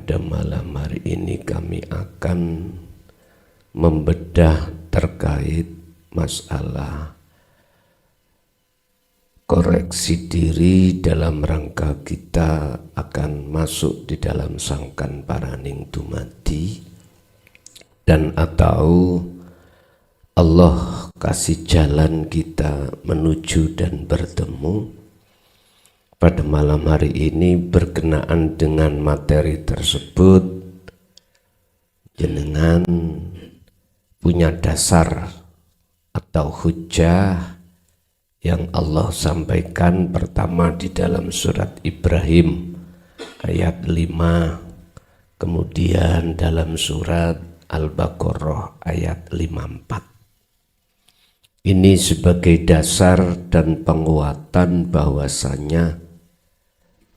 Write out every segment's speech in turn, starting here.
Pada malam hari ini kami akan membedah terkait masalah koreksi diri dalam rangka kita akan masuk di dalam sangkan paraning dumadi, dan atau Allah kasih jalan kita menuju dan bertemu. Pada malam hari ini berkenaan dengan materi tersebut, jenengan punya dasar atau hujah yang Allah sampaikan pertama di dalam surat Ibrahim ayat 5, kemudian dalam surat Al-Baqarah ayat 54. Ini sebagai dasar dan penguatan bahwasanya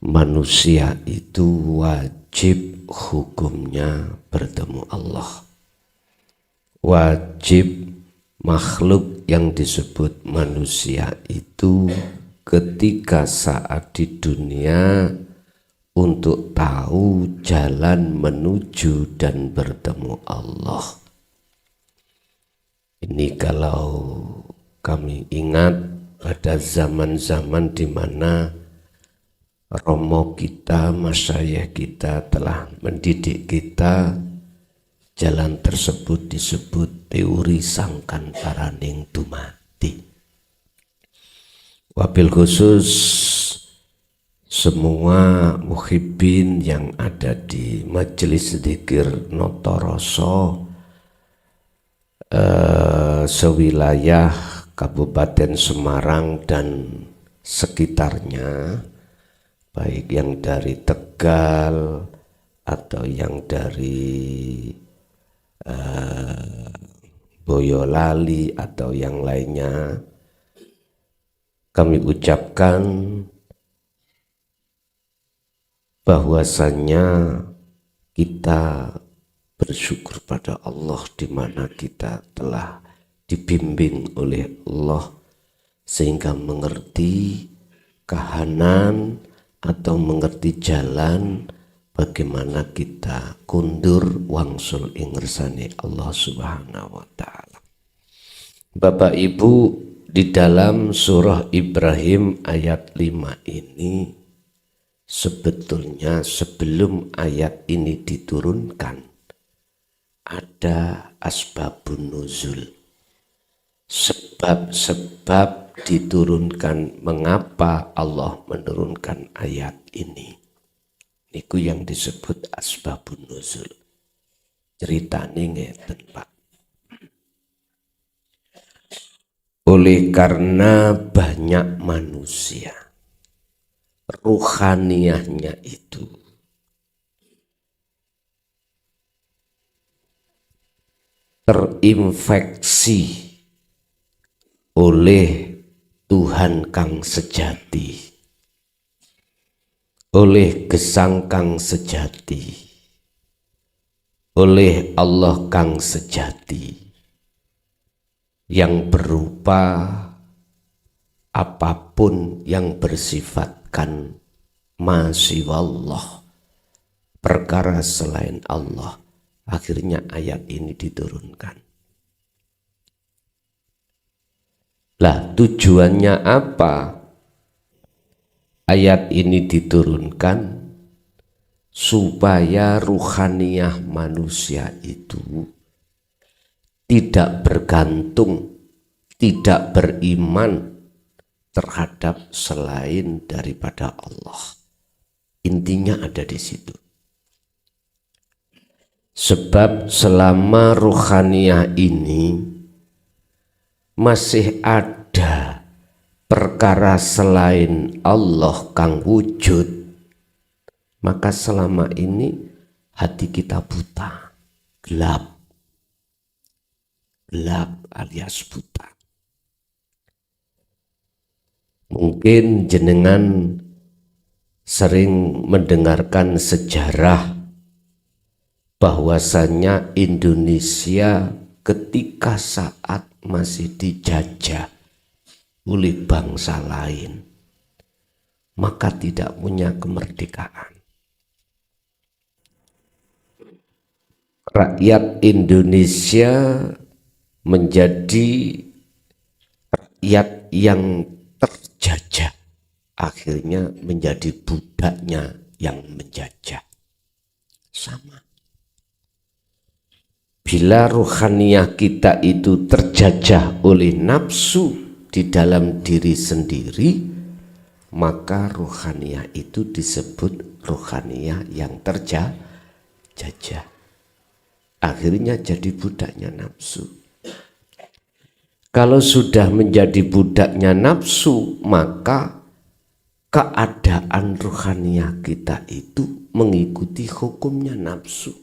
manusia itu wajib hukumnya bertemu Allah. Wajib makhluk yang disebut manusia itu ketika saat di dunia untuk tahu jalan menuju dan bertemu Allah. Ini kalau kami ingat pada zaman-zaman di mana romo kita, masyayikh kita telah mendidik kita, jalan tersebut disebut teori sangkan paraning dumadi. Wabil khusus semua muhibbin yang ada di majelis dzikir Notoroso sewilayah Kabupaten Semarang dan sekitarnya, baik yang dari Tegal atau yang dari Boyolali atau yang lainnya, kami ucapkan bahwasannya kita bersyukur pada Allah di mana kita telah dibimbing oleh Allah sehingga mengerti kahanan atau mengerti jalan bagaimana kita kundur wangsul ingrsani Allah Subhanahu wa ta'ala. Bapak Ibu, di dalam surah Ibrahim ayat 5 ini sebetulnya sebelum ayat ini diturunkan ada asbabun nuzul, sebab-sebab diturunkan, mengapa Allah menurunkan ayat ini. Niku yang disebut asbabun nuzul. Ceritane ngeten, Pak. Oleh karena banyak manusia, ruhaniyahnya itu terinfeksi oleh Tuhan kang sejati, oleh gesang kang sejati, oleh Allah kang sejati, yang berupa apapun yang bersifatkan masiwallah, perkara selain Allah. Akhirnya ayat ini diturunkan. Lah, tujuannya apa ayat ini diturunkan? Supaya ruhaniyah manusia itu tidak bergantung, tidak beriman terhadap selain daripada Allah. Intinya ada di situ. Sebab selama ruhaniyah ini masih ada perkara selain Allah kang wujud, maka selama ini hati kita buta, gelap alias buta. Mungkin jenengan sering mendengarkan sejarah bahwasanya Indonesia ketika saat masih dijajah oleh bangsa lain, maka tidak punya kemerdekaan. rakyat Indonesia menjadi rakyat yang terjajah, akhirnya menjadi budaknya yang menjajah. Sama. Bila rohaniah kita itu terjajah oleh nafsu di dalam diri sendiri, maka rohaniah itu disebut rohaniah yang terjajah. Akhirnya jadi budaknya nafsu. Kalau sudah menjadi budaknya nafsu, maka keadaan rohaniah kita itu mengikuti hukumnya nafsu.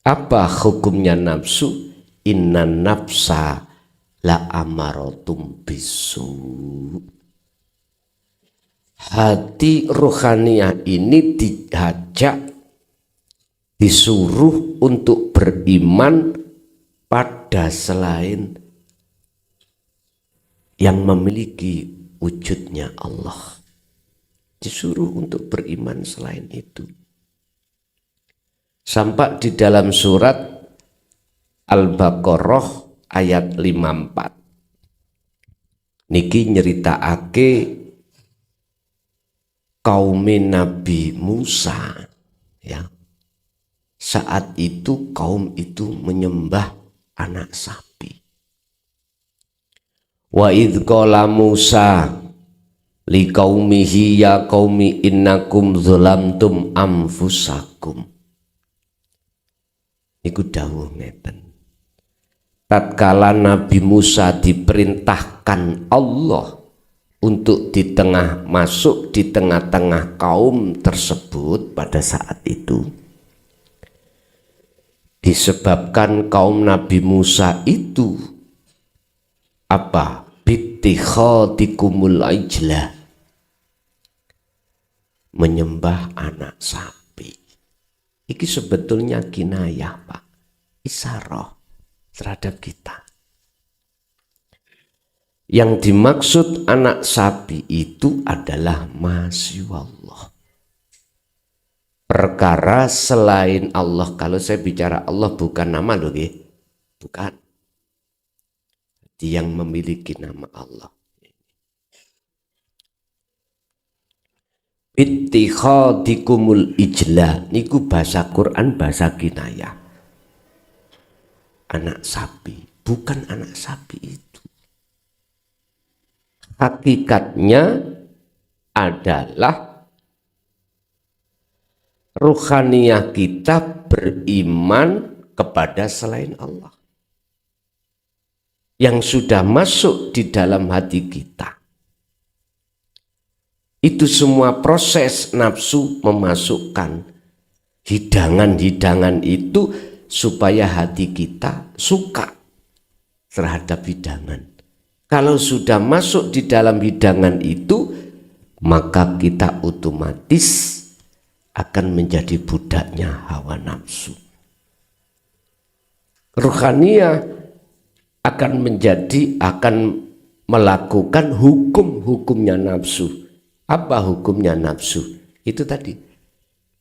Apa hukumnya nafsu? Inna nafsa la amaratum bisu. Hati rohaniah ini diajak, disuruh untuk beriman pada selain yang memiliki wujudnya Allah. Disuruh untuk beriman selain itu. Sampai di dalam surat Al-Baqarah ayat 54. Niki nyeritakake kaum Nabi Musa, ya. Saat itu kaum itu menyembah anak sapi. Wa idh qala Musa liqaumihi ya qaumi innakum zalamtum anfusakum. Iku dawuh ngeten. Tatkala Nabi Musa diperintahkan Allah untuk masuk di tengah-tengah kaum tersebut pada saat itu, disebabkan kaum Nabi Musa itu apa? Bittikhadikumul ijlah, menyembah anak sapi. Iki sebetulnya kinayah, Pak, isyarah terhadap kita. Yang dimaksud anak sapi itu adalah masyaallah, perkara selain Allah. Kalau saya bicara Allah bukan nama loh, bukan. Yang memiliki nama Allah. Ittikhadikumul ijlah niku bahasa Quran, bahasa kinayah. Anak sapi, bukan anak sapi itu. Hakikatnya adalah ruhaniyah kita beriman kepada selain Allah yang sudah masuk di dalam hati kita. Itu semua proses nafsu memasukkan hidangan-hidangan itu supaya hati kita suka terhadap hidangan. Kalau sudah masuk di dalam hidangan itu, maka kita otomatis akan menjadi budaknya hawa nafsu. Ruhaniyah akan melakukan hukum-hukumnya nafsu. Apa hukumnya nafsu? Itu tadi.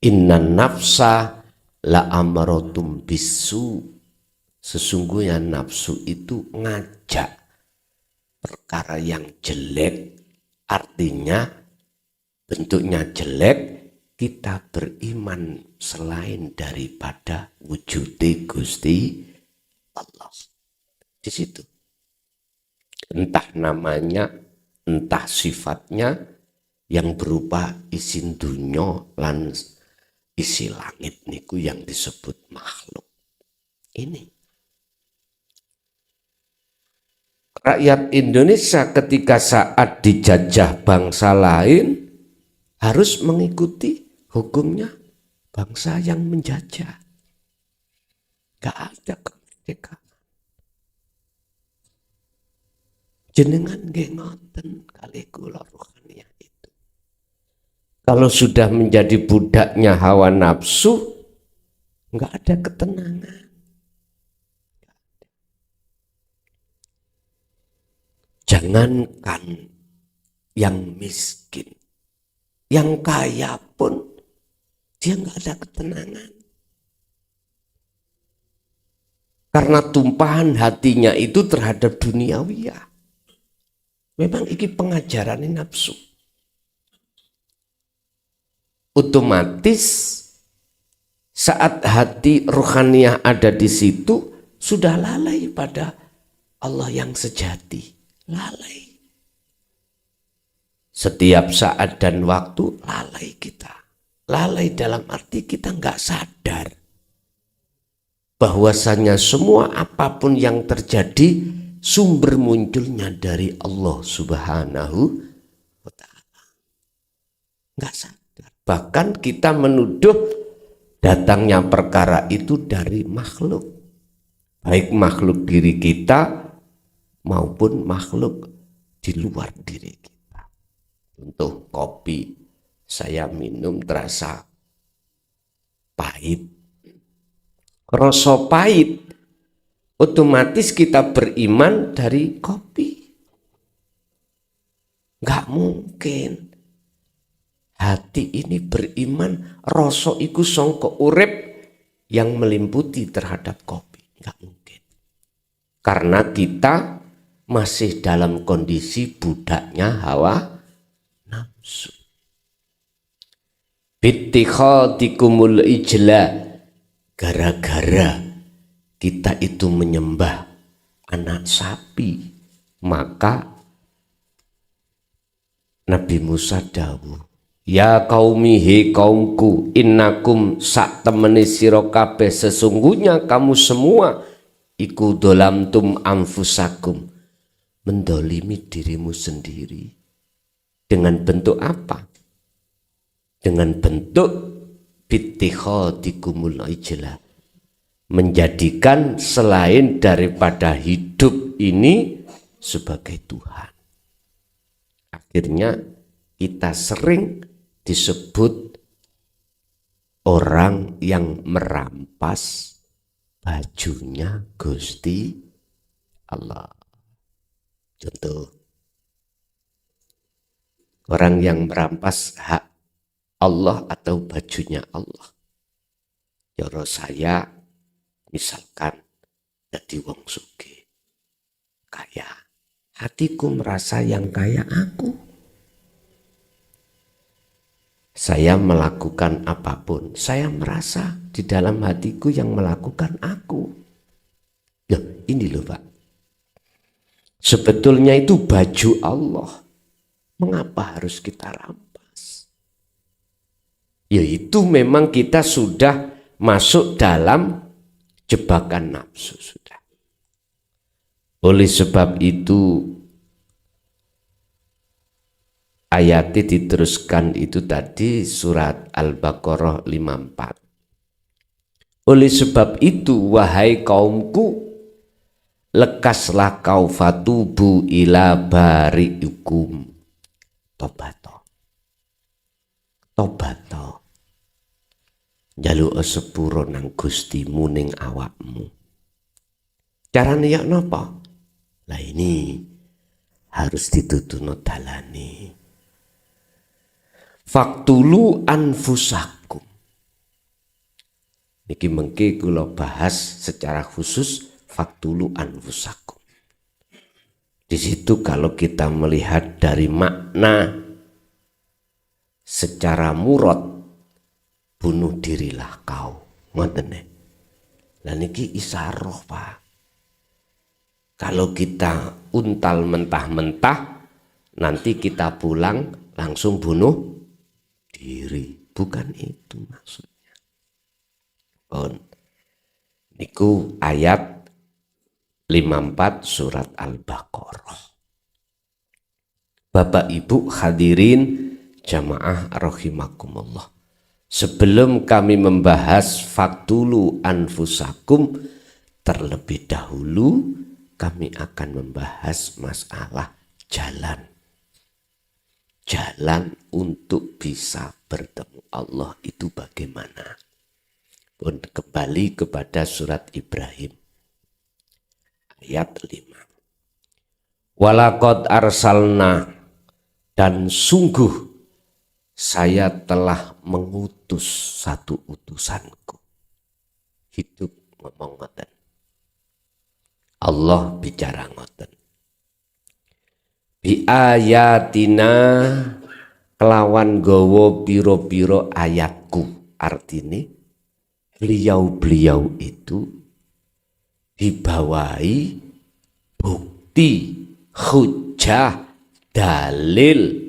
Inna nafsa la amaratum bisu. Sesungguhnya nafsu itu ngajak perkara yang jelek. Artinya bentuknya jelek, kita beriman selain daripada wujudi Gusti Allah. Di situ. Entah namanya, entah sifatnya, yang berupa isin dunyo lan isi langit niku yang disebut makhluk. Ini rakyat Indonesia ketika saat dijajah bangsa lain harus mengikuti hukumnya bangsa yang menjajah. Gak ada kemerdekaan. Jenengan nggih ngoten kalih kula rohaniah itu. Kalau sudah menjadi budaknya hawa nafsu, nggak ada ketenangan. Jangankan yang miskin, yang kaya pun dia nggak ada ketenangan. Karena tumpahan hatinya itu terhadap duniawiyah. Memang ini pengajaran nafsu. Otomatis saat hati rohaniah ada di situ, sudah lalai pada Allah yang sejati. Lalai. Setiap saat dan waktu lalai kita. Lalai dalam arti kita nggak sadar bahwasanya semua apapun yang terjadi sumber munculnya dari Allah Subhanahu wa Ta'ala. Nggak sadar. Bahkan kita menuduh datangnya perkara itu dari makhluk. Baik makhluk diri kita maupun makhluk di luar diri kita. Contoh kopi, saya minum terasa pahit. Rasa pahit, otomatis kita beriman dari kopi. Nggak mungkin hati ini beriman rasa iku sangka urip yang melimputi terhadap kopi. Nggak mungkin. Karena kita masih dalam kondisi budaknya hawa nafsu. Bittikhadikumul ijla, gara-gara kita itu menyembah anak sapi, maka Nabi Musa dawuh, ya qaumihi kaumku, innakum sak temene sira kabeh, sesungguhnya kamu semua iku dolamtum anfusakum, mendolimi dirimu sendiri. Dengan bentuk apa? Dengan bentuk bittikhadikumul ijla, menjadikan selain daripada hidup ini sebagai Tuhan. Akhirnya kita sering disebut orang yang merampas bajunya Gusti Allah. Contoh, orang yang merampas hak Allah atau bajunya Allah. Yoro saya misalkan jadi wong sugih, kaya, hatiku merasa yang kaya aku. Saya melakukan apapun, saya merasa di dalam hatiku yang melakukan aku. Loh, ini loh Pak. Sebetulnya itu baju Allah. Mengapa harus kita rampas? Yaitu memang kita sudah masuk dalam jebakan nafsu sudah. Oleh sebab itu ayatnya diteruskan itu tadi surat Al-Baqarah 54. Oleh sebab itu wahai kaumku, lekaslah kau fatubu ila bari'ikum. Tobato njaluk sepuro nang Gustimu ning awakmu. Carane ya napa? Lah ini harus ditutuno dalane. Faktulu anfusakum. Niki mengke kula bahas secara khusus faktulu anfusakum. Di situ kalau kita melihat dari makna secara murad, bunuh dirilah kau. Ngoten nggih. Lah niki isaroh, Pak. Kalau kita untal mentah-mentah, nanti kita pulang langsung bunuh diri. Bukan itu maksudnya. Pun niku ayat 54 surat Al-Baqarah. Bapak Ibu hadirin jamaah rahimakumullah. Sebelum kami membahas faktulu anfusakum, terlebih dahulu kami akan membahas masalah jalan. Jalan untuk bisa bertemu Allah itu bagaimana? Pun kembali kepada surat Ibrahim ayat 5. Walaqad arsalna, dan sungguh saya telah mengutus satu utusanku. Hidup ngomong ngoten. Allah bicara ngoten. Bi ayatina kelawan gowo piro-piro ayatku. Artinya beliau-beliau itu dibawahi bukti, hujah, dalil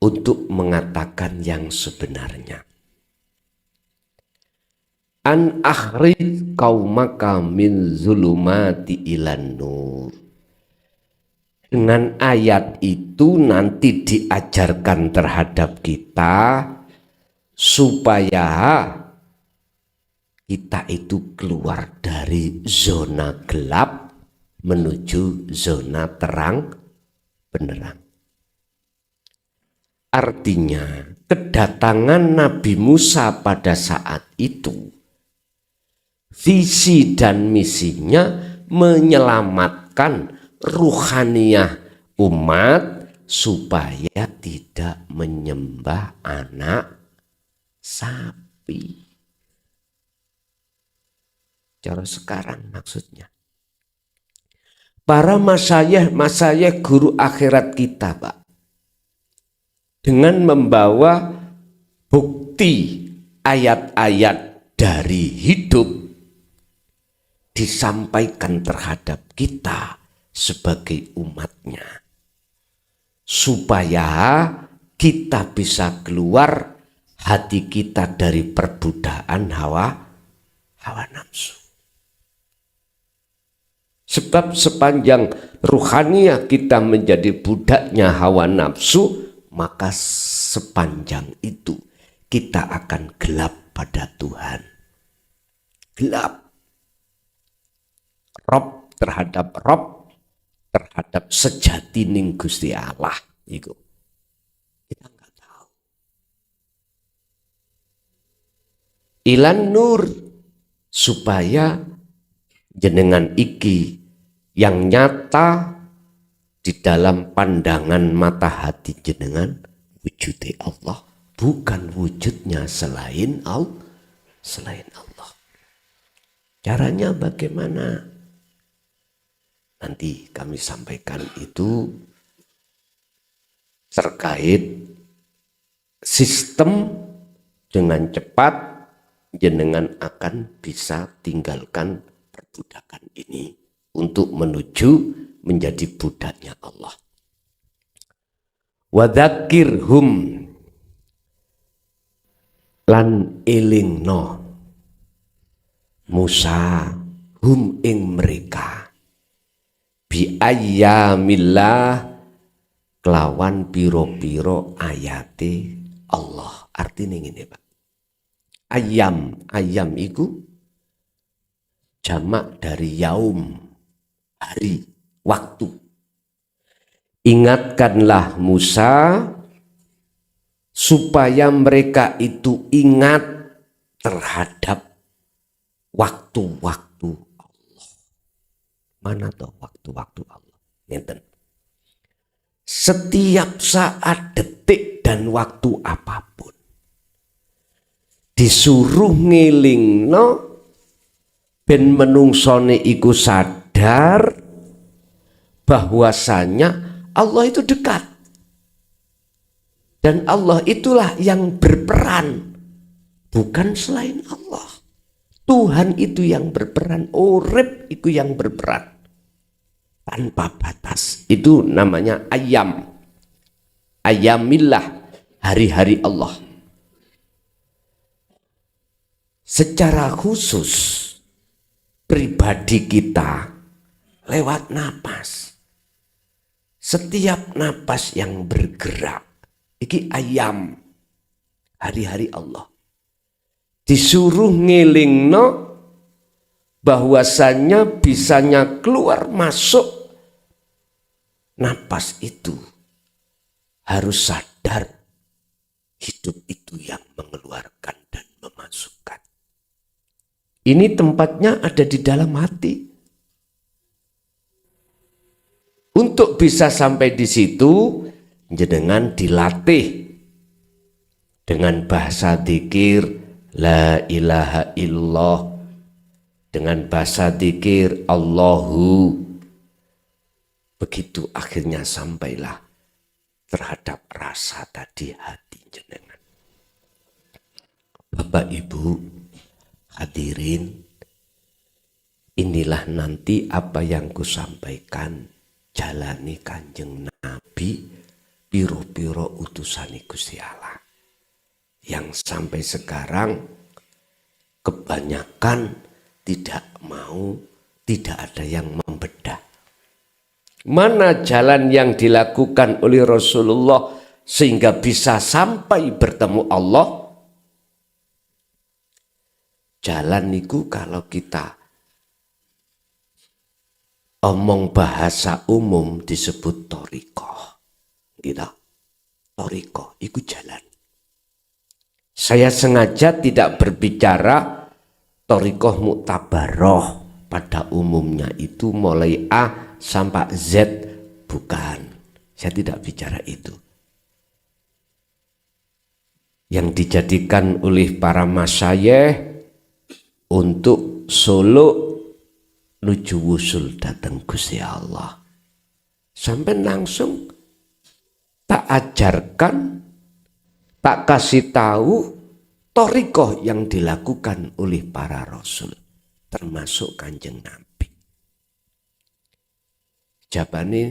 untuk mengatakan yang sebenarnya. An akhrij qaumaka min zulumati ilan nur. Dengan ayat itu nanti diajarkan terhadap kita supaya kita itu keluar dari zona gelap menuju zona terang benderang. Artinya kedatangan Nabi Musa pada saat itu, visi dan misinya menyelamatkan ruhaniyah umat supaya tidak menyembah anak sapi. Cara sekarang maksudnya. Para masyayikh guru akhirat kita, Pak, dengan membawa bukti ayat-ayat dari hidup disampaikan terhadap kita sebagai umatnya supaya kita bisa keluar hati kita dari perbudakan hawa nafsu. Sebab sepanjang ruhaniyah kita menjadi budaknya hawa nafsu, maka sepanjang itu kita akan gelap pada Tuhan. Gelap. Rob terhadap sejati ning Gusti Allah iku. Kita enggak tahu. Ilan nur supaya jenengan iki yang nyata di dalam pandangan mata hati jenengan wujudnya Allah, bukan wujudnya selain Allah. Caranya bagaimana? Nanti kami sampaikan itu terkait sistem dengan cepat jenengan akan bisa tinggalkan perbudakan ini untuk menuju menjadi budaknya Allah. Wadzakirhum lan elingno Musa hum ing mereka bi ayyamillah kelawan piro-piro ayate Allah. Artinya ini, Pak. Ayam itu jamak dari yaum, hari, waktu. Ingatkanlah Musa supaya mereka itu ingat terhadap waktu-waktu Allah. Mana tuh waktu-waktu Allah? Ngeten. Setiap saat, detik dan waktu apapun disuruh ngelingno ben menungsone iku sadar bahwasanya Allah itu dekat. Dan Allah itulah yang berperan, bukan selain Allah. Tuhan itu yang berperan, urip itu yang berperan. Tanpa batas. Itu namanya ayam. Ayamillah, hari-hari Allah. Secara khusus pribadi kita lewat napas. Setiap napas yang bergerak iki ayam, hari-hari Allah. Disuruh ngelingno bahwasanya bisanya keluar masuk napas itu harus sadar hidup itu yang mengeluarkan dan memasukkan. Ini tempatnya ada di dalam hati. Untuk bisa sampai di situ, jenengan dilatih dengan bahasa dzikir la ilaha illallah dengan bahasa dzikir Allahu. Begitu akhirnya sampailah terhadap rasa tadi hati jenengan. Bapak Ibu hadirin, inilah nanti apa yang kusampaikan, jalani Kanjeng Nabi, piro-piro utusani Gusti Allah. Yang sampai sekarang kebanyakan tidak mau, tidak ada yang membedah. Mana jalan yang dilakukan oleh Rasulullah sehingga bisa sampai bertemu Allah? Jalan itu kalau kita omong bahasa umum disebut thariqah. Gitu. Thariqah itu jalan. Saya sengaja tidak berbicara thariqah muktabaroh pada umumnya itu mulai A sampai Z, bukan. Saya tidak bicara itu. Yang dijadikan oleh para masyayikh untuk solo nuju wusul datang Gusti Allah. Sampai langsung tak ajarkan, tak kasih tahu thariqah yang dilakukan oleh para rasul, termasuk Kanjeng Nabi. Jawabannya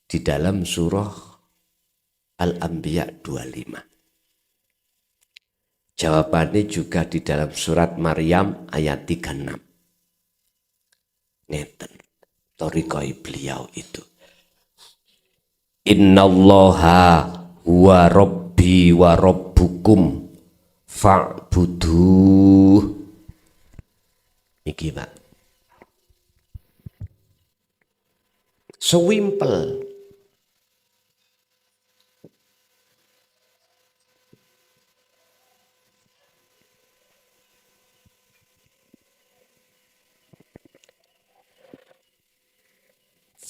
di dalam surah Al-Anbiya 25. Jawabannya juga di dalam surat Maryam ayat 36. Ngeten thariqah beliau itu. Innallaha huwa rabbi wa rabbukum fa'buduh. Iki Pak. Sewimpel.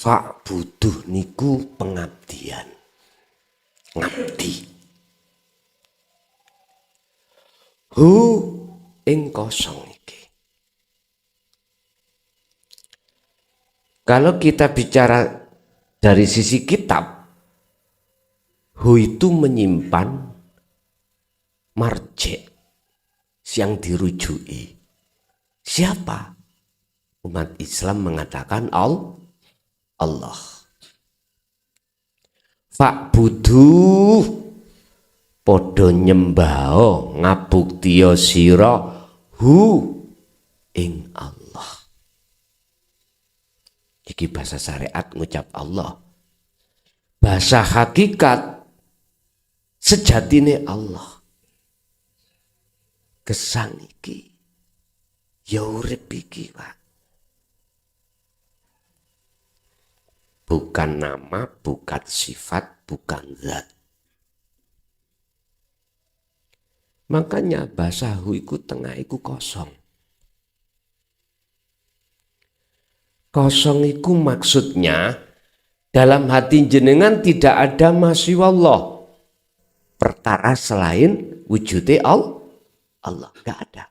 Fa'buduh niku pengabdian. Ngabdi. Hu ing kosong iki. Kalau kita bicara dari sisi kitab, hu itu menyimpan marjek yang dirujui. Siapa? Umat Islam mengatakan Allah. Fa'buduh podo nyembao ngabuktiya sira hu ing Allah. Iki bahasa syariat ngucap Allah. Bahasa hakikat sejatine Allah. Gesang iki ya urip iki, Pak. Bukan nama, bukan sifat, bukan zat. Makanya bahasa hu iku tengah iku kosong. Kosong iku maksudnya dalam hati jenengan tidak ada masyiwallah. Perkara selain wujudnya Allah. Gak ada.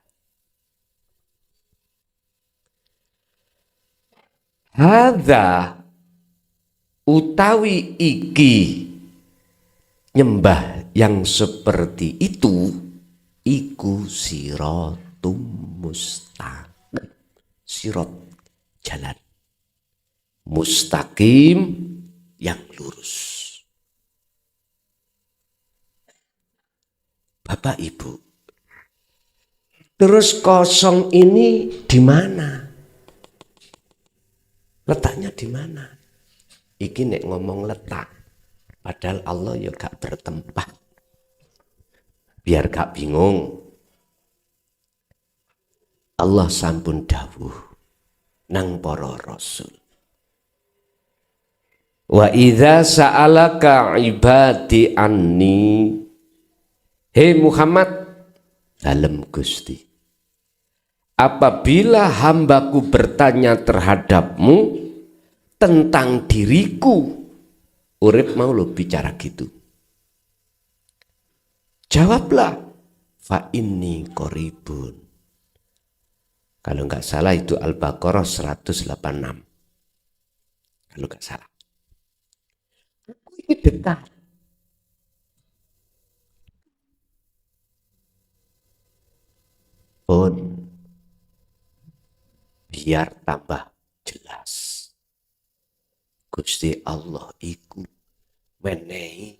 Hadza utawi iki nyembah yang seperti itu iku siratum mustaqim. Sirat jalan mustaqim yang lurus. Bapak Ibu, terus kosong ini di mana? Letaknya di mana? Iki nek ngomong letak, padahal Allah ya gak bertempat. Biar gak bingung. Allah sampun dawuh nang para rasul. Wa idza sa'alaka ibadi anni. Hei Muhammad, dalem Gusti. Apabila hambaku bertanya terhadapmu tentang diriku, urip mau lo bicara gitu. Jawablah, fa inni qaribun. Kalau nggak salah itu Al-Baqarah 186. Kalau nggak salah. Ini dekat. Pun biar tambah jelas. Gusti Allah iku menehi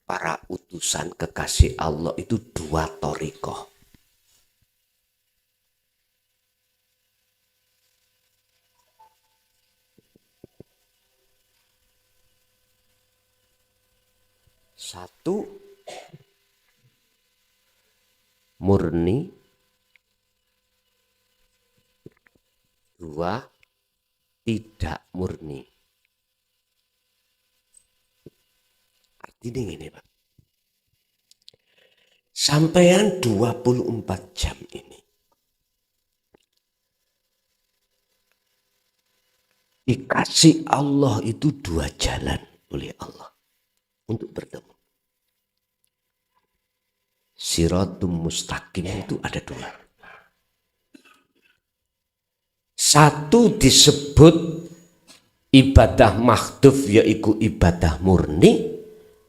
para utusan kekasih Allah itu 2 thariqah. Satu murni, 2 tidak murni. Artinya ini Pak. Sampean 24 jam ini dikasih Allah itu 2 jalan oleh Allah untuk bertemu. Siratum mustaqim itu ada 2. Satu disebut ibadah mahdhuf yaitu ibadah murni.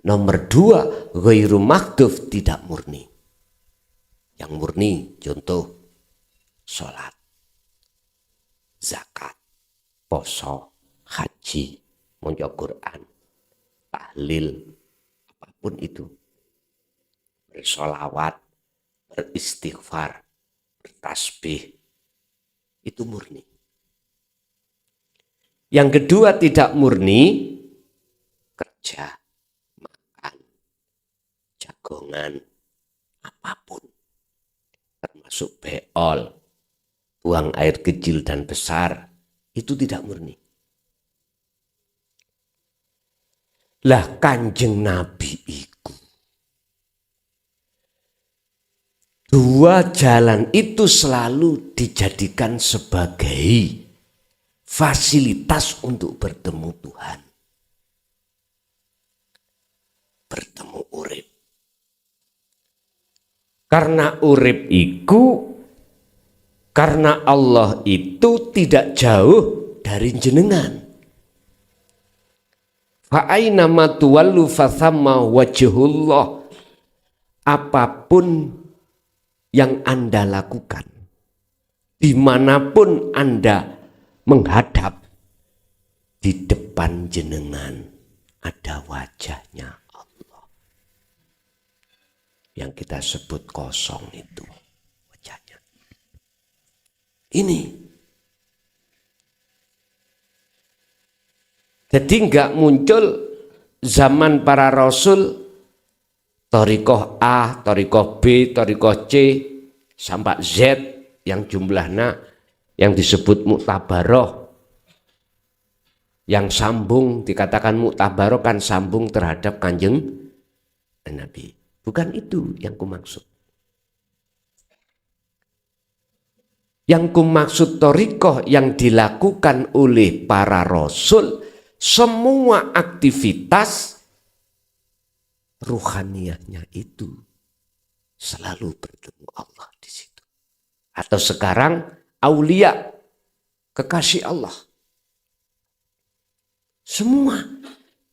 Nomor 2 ghairu mahdhuf tidak murni. Yang murni contoh sholat, zakat, poso, haji, maca Quran, tahlil, apapun itu. Bersolawat, beristighfar, bertasbih, itu murni. Yang kedua tidak murni, kerja, makan, jagongan, apapun. Termasuk beol, buang air kecil dan besar, itu tidak murni. Lah Kanjeng Nabi iku 2 jalan itu selalu dijadikan sebagai fasilitas untuk bertemu Tuhan. Bertemu urip. Karena urip iku, karena Allah itu tidak jauh dari jenengan. Fa'aina ma tuwallu fathamma wajhullah. Apapun yang Anda lakukan, dimanapun Anda menghadap, di depan jenengan ada wajahnya Allah. Yang kita sebut kosong itu wajahnya. Ini. Jadi enggak muncul zaman para rasul thariqah A, thariqah B, thariqah C sampai Z yang jumlahnya yang disebut muktabaroh, yang sambung, dikatakan muktabaroh kan sambung terhadap Kanjeng Nabi. Bukan itu yang kumaksud. Yang kumaksud thariqah yang dilakukan oleh para rasul, semua aktivitas ruhaniyahnya itu selalu bertemu Allah di situ. Atau sekarang aulia, kekasih Allah. Semua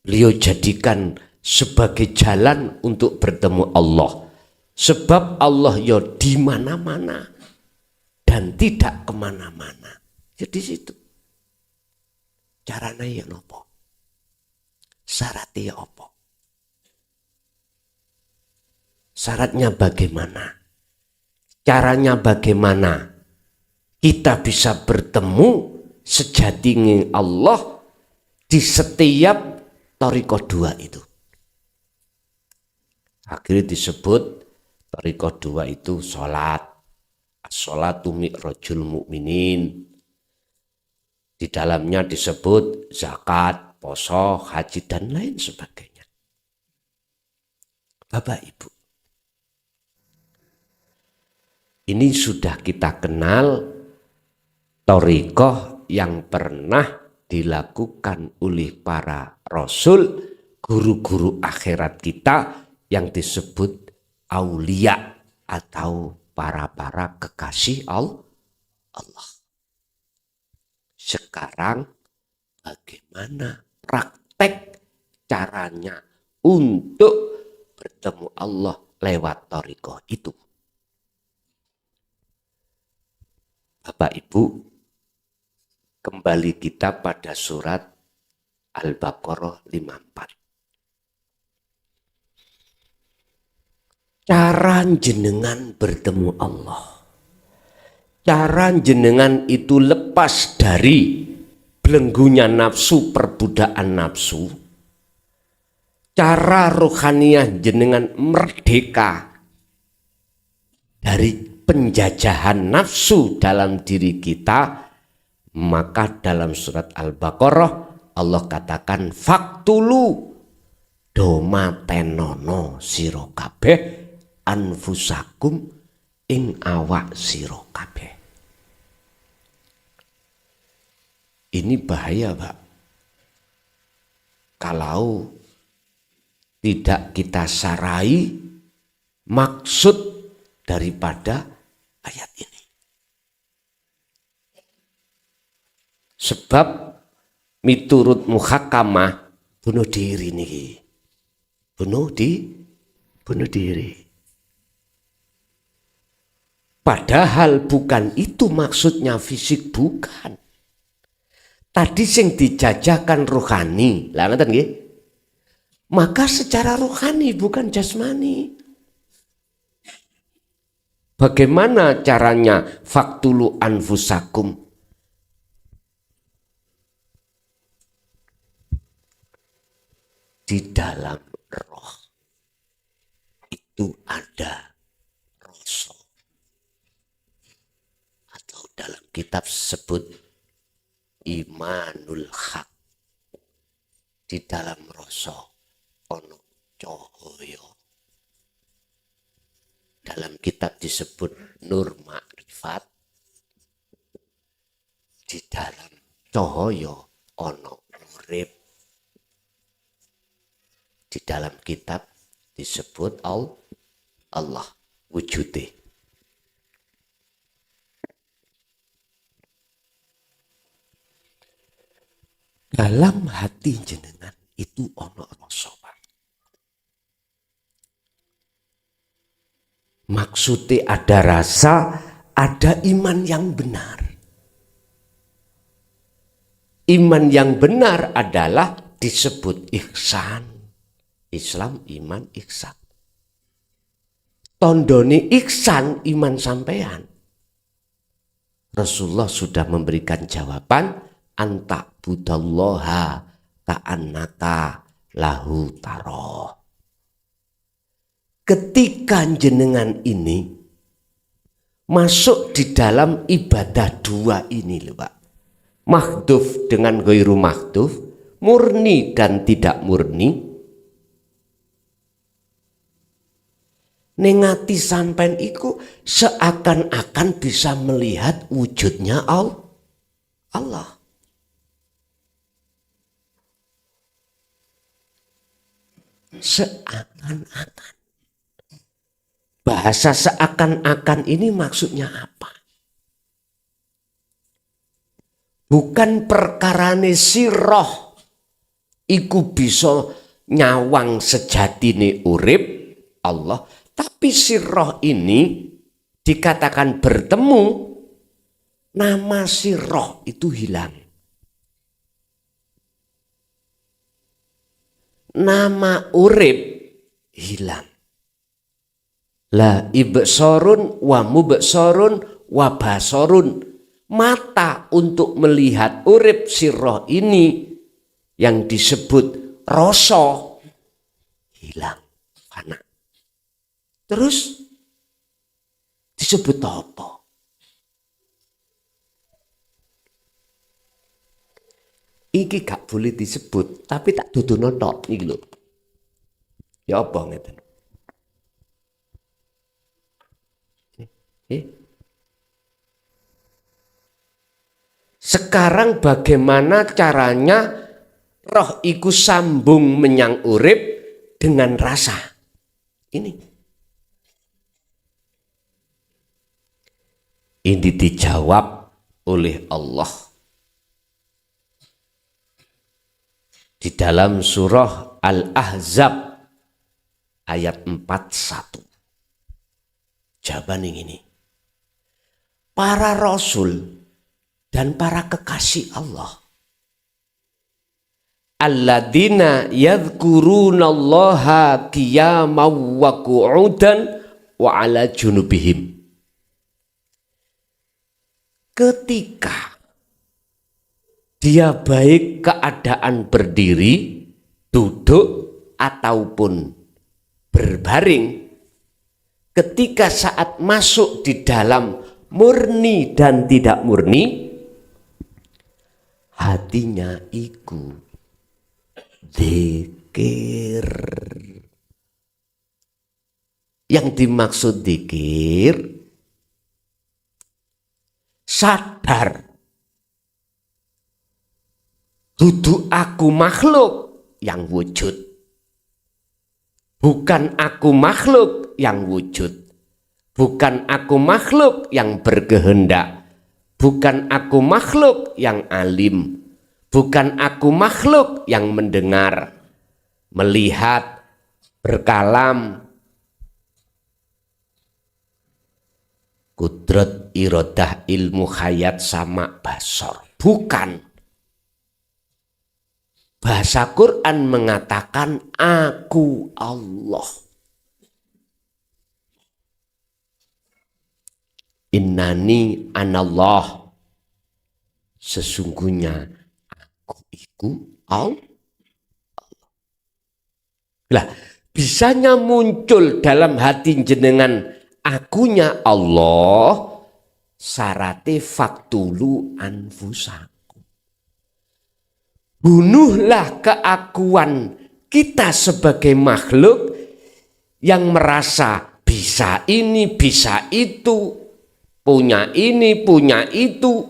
beliau jadikan sebagai jalan untuk bertemu Allah. Sebab Allah ya di mana-mana dan tidak kemana-mana. Jadi situ. Caranya ya nopo. Syaratnya ya apa? Syaratnya bagaimana? Caranya bagaimana? Kita bisa bertemu sejatinya Allah di setiap thariqah 2 itu. Akhirnya disebut thariqah 2 itu sholat. As-sholatu mi'rajul mu'minin. Di dalamnya disebut zakat, poso, haji, dan lain sebagainya. Bapak Ibu, ini sudah kita kenal thariqah yang pernah dilakukan oleh para rasul, guru-guru akhirat kita yang disebut aulia atau para kekasih Allah. Allah. Sekarang bagaimana praktek caranya untuk bertemu Allah lewat thariqah itu? Bapak Ibu, kembali kita pada surat Al-Baqarah 54. Cara jenengan bertemu Allah, cara jenengan itu lepas dari belenggunya nafsu, perbudakan nafsu, cara rohaniah jenengan merdeka dari penjajahan nafsu dalam diri kita, maka dalam surat Al-Baqarah Allah katakan faktulu domatenono sira kabeh anfusakum ing awak sira kabeh. Ini bahaya, Pak. Kalau tidak kita sarai maksud daripada ayat ini. Sebab miturut muhakamah bunuh diri nih. Bunuh diri. Padahal bukan itu maksudnya fisik, bukan. Tadi sing dijajakan rohani, lah ngoten nggih. Maka secara rohani bukan jasmani. Bagaimana caranya faktulu anfusakum? Di dalam roh itu ada rasa. Atau dalam kitab sebut imanul haq. Di dalam rasa ono cahaya. Dalam kitab disebut nur makrifat. Di dalam cahaya ono urip. Di dalam kitab disebut Allah wujudnya. Dalam hati jenengan itu ono rasa. Maksudnya ada rasa, ada iman yang benar. Iman yang benar adalah disebut ihsan. Islam, iman, ihsan. Tondoni ihsan iman sampean. Rasulullah sudah memberikan jawaban, anta budallaha ka'annaka lahu taroh. Ketika jenengan ini masuk di dalam ibadah dua ini loh Pak. Mahduf dengan ghairu mahduf, murni dan tidak murni. Nengati sampean iku seakan-akan bisa melihat wujudnya Allah. Seakan-akan. Bahasa seakan-akan ini maksudnya apa? Bukan perkarane sirah iku bisa nyawang sejatine urip Allah, tapi sirah ini dikatakan bertemu, nama sirah itu hilang. Nama urip hilang. La ibsorun wa mubsorun wa basorun. Mata untuk melihat urip sirah ini yang disebut rasa hilang, fana. Terus disebut apa? Iki gak boleh disebut, tapi tak dudono tok iki lho. Ya apa ngeten? Sekarang bagaimana caranya roh iku sambung menyang urip dengan rasa? Ini dijawab oleh Allah di dalam surah Al-Ahzab ayat 41. Jawaban yang ini. Para rasul dan para kekasih Allah. Alladzina yadhkurunallaha qiyaman wa qu'udan wa ala junubihim. Ketika dia baik keadaan berdiri, duduk, ataupun berbaring, ketika saat masuk di dalam murni dan tidak murni, hatinya iku dzikir. Yang dimaksud dzikir, sadar dudu aku makhluk yang wujud, bukan aku makhluk yang wujud, bukan aku makhluk yang berkehendak, bukan aku makhluk yang alim, bukan aku makhluk yang mendengar, melihat, berkalam, kudrat, iradah, ilmu, hayat, sama, basor. Bukan. Bahasa Quran mengatakan aku Allah. Innani anallah. Sesungguhnya aku iku Allah. Lah, bisanya muncul dalam hati jenengan akunya Allah, syarate faktulu anfusakum. Bunuhlah keakuan kita sebagai makhluk yang merasa bisa ini, bisa itu, punya ini, punya itu.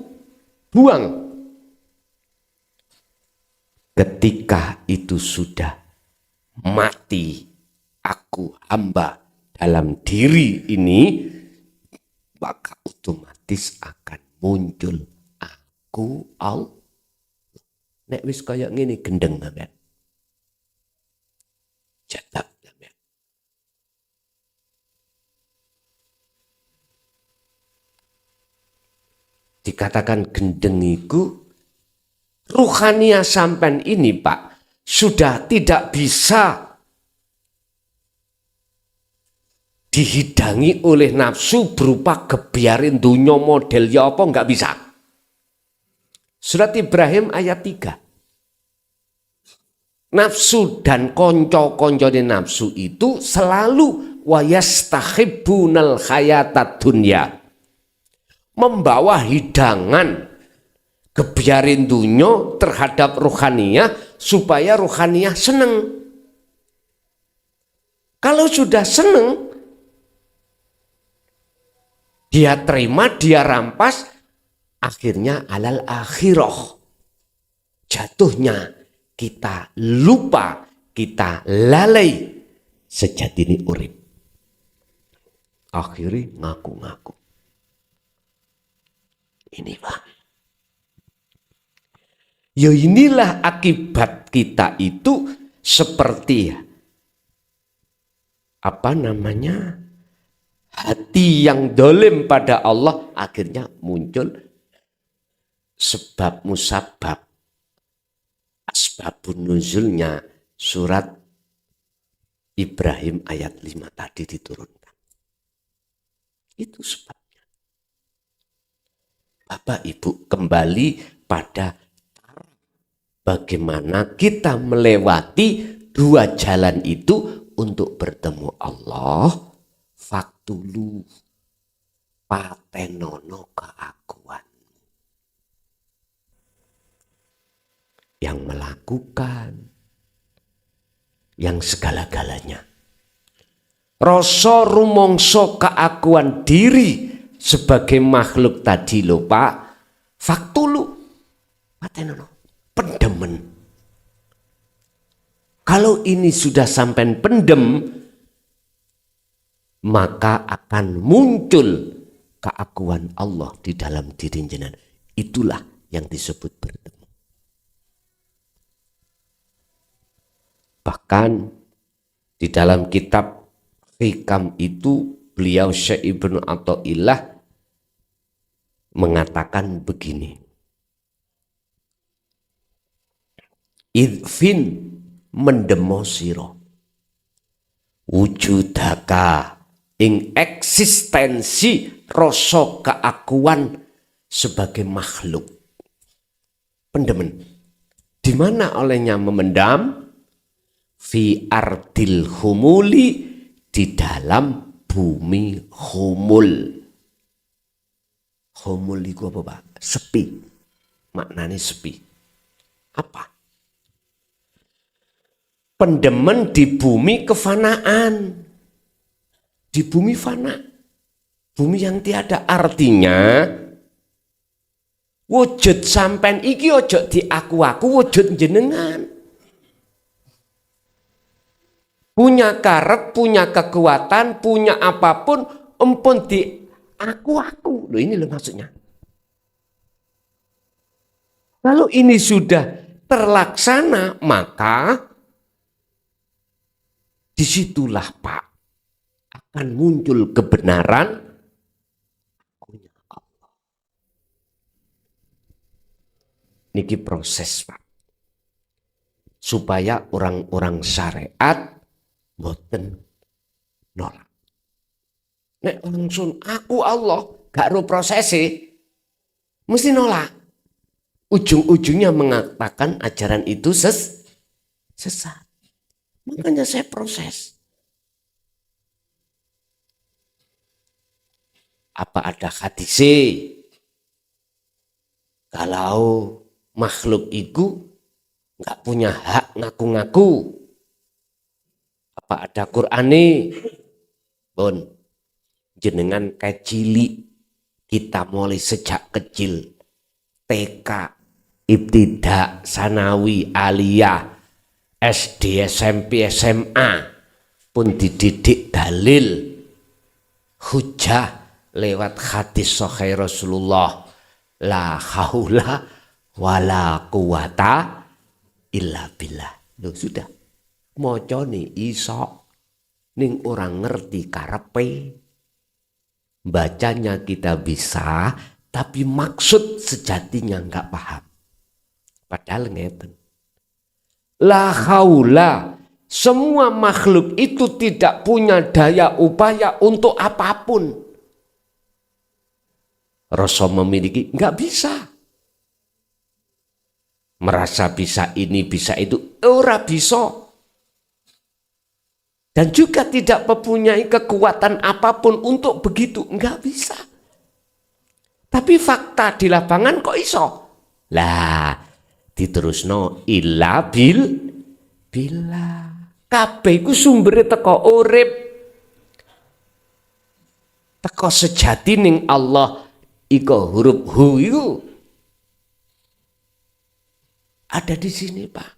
Buang. Ketika itu sudah mati aku hamba dalam diri ini, maka otomatis akan muncul aku Allah. Nek wis kaya ngene gendeng sampean. Cetak sampean. Dikatakan gendeng iku ruhania sampean ini, Pak, sudah tidak bisa dihidangi oleh nafsu berupa gebiarin dunya model ya apa, enggak bisa. Surat Ibrahim ayat 3. Nafsu dan konco-koncone nafsu itu selalu wayastahibbunal hayatad dunya, membawa hidangan gebiarin dunya terhadap rohaniah supaya rohaniah seneng. Kalau sudah seneng, dia terima, dia rampas, akhirnya alal akhirah. Jatuhnya kita lupa, kita lalai sejatine urip. Akhirnya ngaku-ngaku. Ini Pak. Ya inilah akibat kita itu seperti apa namanya? Hati yang dolim pada Allah, akhirnya muncul sebab musabab, asbabun nuzulnya surat Ibrahim ayat 5 tadi diturunkan. Itu sebabnya. Bapak Ibu, kembali pada bagaimana kita melewati dua jalan itu untuk bertemu Allah. Faktulu patenono keakuan. Yang melakukan, yang segala-galanya. Rasa rumongso keakuan diri sebagai makhluk tadi lho Pak, faktulu patenono, pendemen. Kalau ini sudah sampai pendem, maka akan muncul keakuan Allah di dalam diri jenengan. Itulah yang disebut bertemu. Bahkan di dalam kitab Hikam itu beliau Syekh Ibnu Athaillah mengatakan begini. Idfin mendemo siro wujudaka ing eksistensi rasa keakuan sebagai makhluk. Pendemen. Di mana olehnya memendam? Fi ardil humuli, di dalam bumi humul. Humul itu apa, Pak? Sepi. Maknanya sepi. Apa? Pendemen di bumi kefanaan. Di bumi fana. Bumi yang tiada, artinya wujud sampean iki ojo di aku wujud jenengan. Punya karep, punya kekuatan, punya apapun, empun di aku. Loh, ini loh maksudnya. Kalau ini sudah terlaksana, maka disitulah Pak akan muncul kebenaran. Niki proses Pak. Supaya orang-orang syariat boten nolak. Nek langsung aku Allah gak ro prosesi, mesti nolak. Ujung-ujungnya mengatakan ajaran itu sesat. Makanya saya proses. Apa ada hadise? Kalau makhluk itu nggak punya hak ngaku-ngaku. Apa ada Qur'ane? Bon, jenengan kecili kita mulai sejak kecil, TK, ibtidak, sanawi, aliyah, SD, SMP, SMA pun dididik dalil hujah lewat hadis sahih Rasulullah, la haula wala quwata illa billah. Loh sudah, moco nih iso ning orang ngerti karepe. Bacanya kita bisa, tapi maksud sejatinya nggak paham. Padahal ngeten. La haula, semua makhluk itu tidak punya daya upaya untuk apapun. Rasa memiliki nggak bisa. Merasa bisa ini, bisa itu, ora bisa. Dan juga tidak mempunyai kekuatan apapun untuk begitu, nggak bisa. Tapi fakta di lapangan kok iso? Lah, diterusno illa bila. Kabeh iku sumbere teko urip. Teko sejati ning Allah iko huruf hu iku ada di sini, Pak.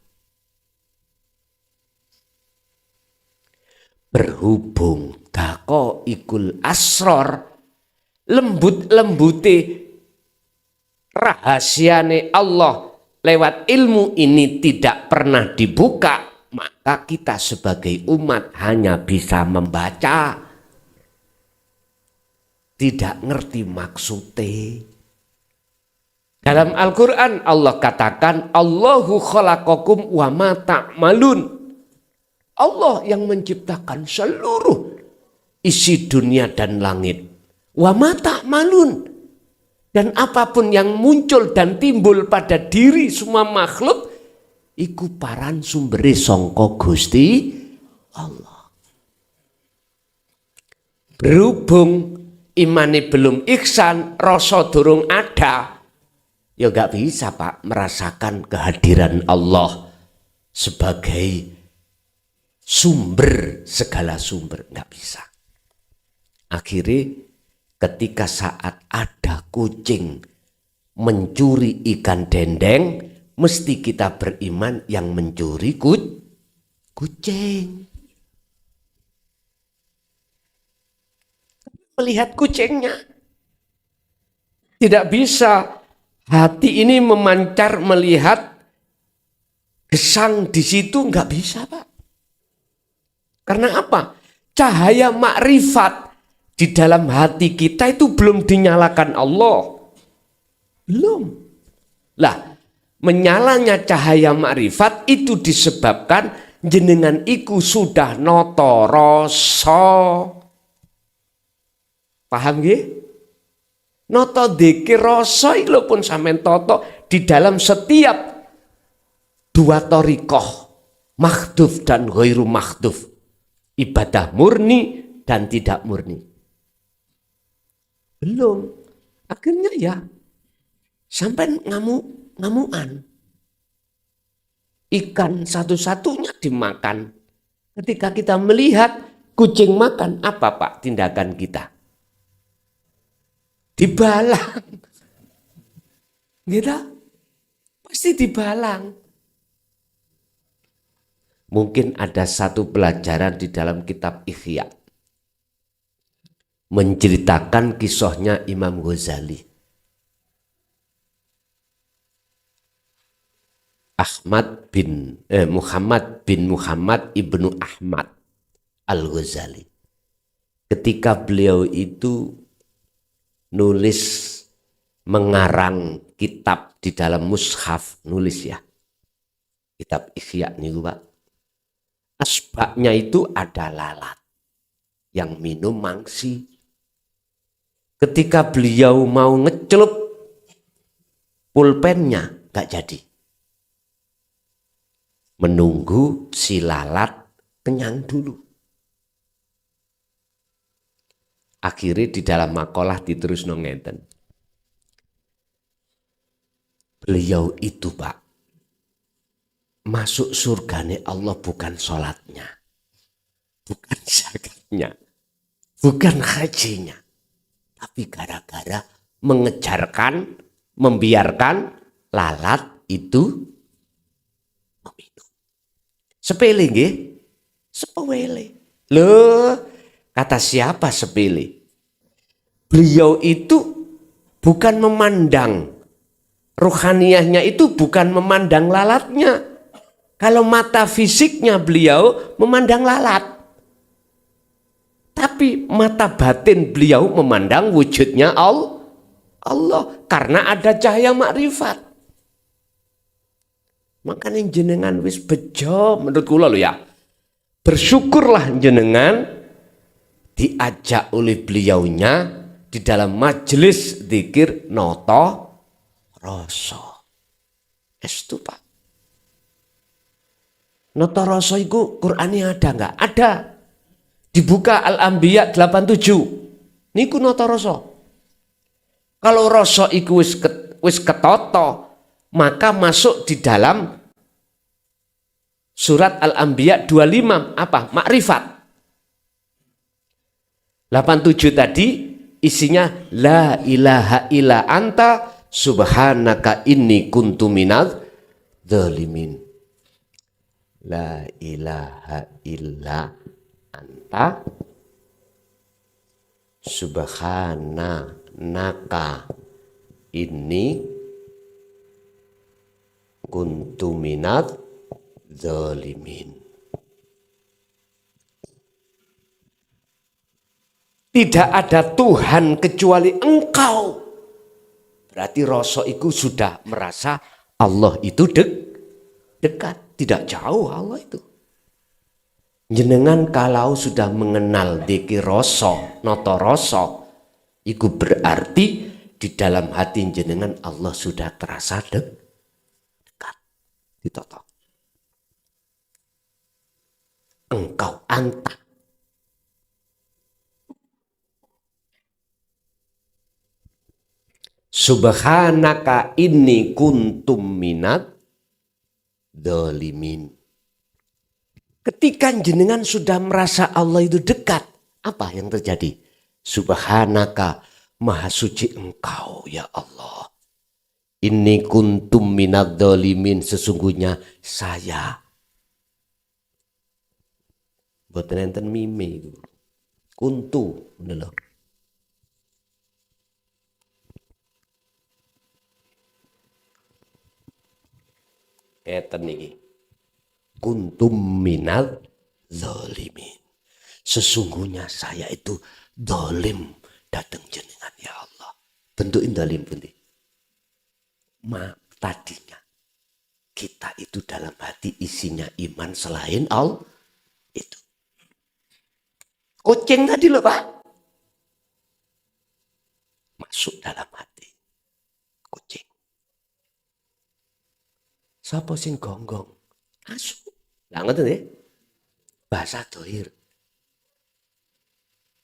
Berhubung dako ikul asror, lembut-lembute rahasiane Allah lewat ilmu ini tidak pernah dibuka, maka kita sebagai umat hanya bisa membaca, tidak ngerti maksudnya. Dalam Al-Quran Allah katakan Allahu khalaqakum wa ma ta'malun. Allah yang menciptakan seluruh isi dunia dan langit. Wa ma ta'malun. Dan apapun yang muncul dan timbul pada diri semua makhluk, iku paran sumbere sangka Gusti Allah. Berhubung imane belum ihsan, rasa durung ada, ya gak bisa Pak merasakan kehadiran Allah sebagai sumber segala sumber, gak bisa. Akhirnya ketika saat ada kucing mencuri ikan dendeng, mesti kita beriman yang mencuri kucing. Melihat kucingnya. Tidak bisa Hati ini memancar melihat gesang di situ nggak bisa, Pak. Karena apa? Cahaya makrifat di dalam hati kita itu belum dinyalakan Allah. Belum. Lah, menyalanya cahaya makrifat itu disebabkan jenengan iku sudah noto rasa. Paham nggih? Noto dzikir rasa iku pun sampean toto di dalam setiap dua thariqah, makhduf dan ghairu makhduf. Ibadah murni dan tidak murni. Belum. Akhirnya ya sampai ngamuan. Ikan satu-satunya dimakan. Ketika kita melihat kucing makan, apa Pak tindakan kita? Dibalang. Gitu? Pasti dibalang. Mungkin ada satu pelajaran di dalam kitab Ihya. Menceritakan kisahnya Imam Ghazali. Muhammad bin Muhammad ibnu Ahmad Al-Ghazali. Ketika beliau itu nulis mengarang kitab di dalam mushaf, nulis ya. Kitab Ihya nih Pak. Asbaknya itu ada lalat yang minum mangsi. Ketika beliau mau ngecelup pulpennya gak jadi. Menunggu si lalat kenyang dulu. Akhirnya di dalam makalah diterus ngeten. Beliau itu Pak, masuk surganya Allah bukan sholatnya, bukan zakatnya, bukan hajinya, tapi gara-gara mengejarkan, membiarkan lalat itu meminum. Sepele nggih? Sepele. Loh, kata siapa sepele? Beliau itu bukan memandang, rohaniyahnya itu bukan memandang lalatnya. Kalau mata fisiknya beliau memandang lalat. Tapi mata batin beliau memandang wujudnya Allah. Karena ada cahaya makrifat. Makanya jenengan wis bejo menurut kula lho ya. Bersyukurlah jenengan diajak oleh beliaunya di dalam majelis zikir noto rasa. Estu Pak. Noto rasa itu Qur'annya ada enggak? Ada. Dibuka Al-Anbiya 87. Niku noto rasa. Kalau rasa iku wis ketoto, maka masuk di dalam surat Al-Anbiya 25 apa? Makrifat. 87 tadi isinya la ilaha illa anta subhanaka inni kuntu minadz dzalimin. La ilaha illa anta subhanaka inni kuntu minadz dzalimin. Tidak ada Tuhan kecuali Engkau. Berarti rasa itu sudah merasa Allah itu dekat, tidak jauh Allah itu. Jenengan kalau sudah mengenal dzikir rasa, noto rasa, itu berarti di dalam hati jenengan Allah sudah terasa dekat. Ditoto. Engkau anta. Subhanaka inni kuntum minadz dzalimin. Ketika jenengan sudah merasa Allah itu dekat, apa yang terjadi? Subhanaka, maha suci Engkau ya Allah. Inni kuntum minadz dzalimin, sesungguhnya saya. Boten enten mime itu. Kuntu, bener loh. Ngeten niki. Kuntum minal zalimin. Sesungguhnya saya itu zalim datang jenengan ya Allah. Bentuk zalim pundi? Tadinya kita itu dalam hati isinya iman selain Allah itu. Kucing tadi loh Pak. Masuk dalam hati. Kucing. Sapa sing gonggong? Asu. Lah ngoten nggih. Bahasa dohir.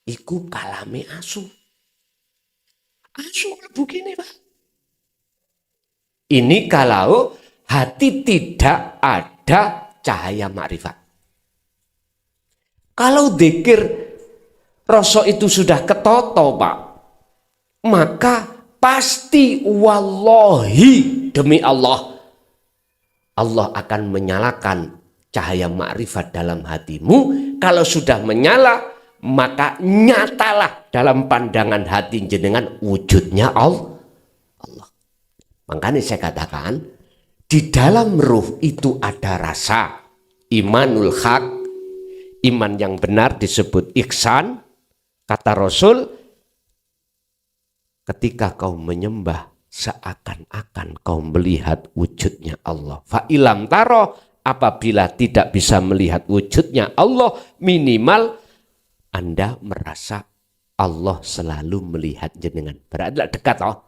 Iku kalame asu. Asu mlebu kene, Pak. Ini kalau hati tidak ada cahaya makrifat. Kalau zikir rasa itu sudah ketoto, Pak, maka pasti wallahi demi Allah akan menyalakan cahaya makrifat dalam hatimu. Kalau sudah menyala, maka nyatalah dalam pandangan hati jenengan wujudnya Allah. Makanya saya katakan, di dalam ruh itu ada rasa imanul haq, iman yang benar disebut ihsan. Kata Rasul, ketika kau menyembah seakan-akan kau melihat wujudnya Allah. Fa'ilam taro, apabila tidak bisa melihat wujudnya Allah, minimal Anda merasa Allah selalu melihat jenengan. Berarti dekat toh.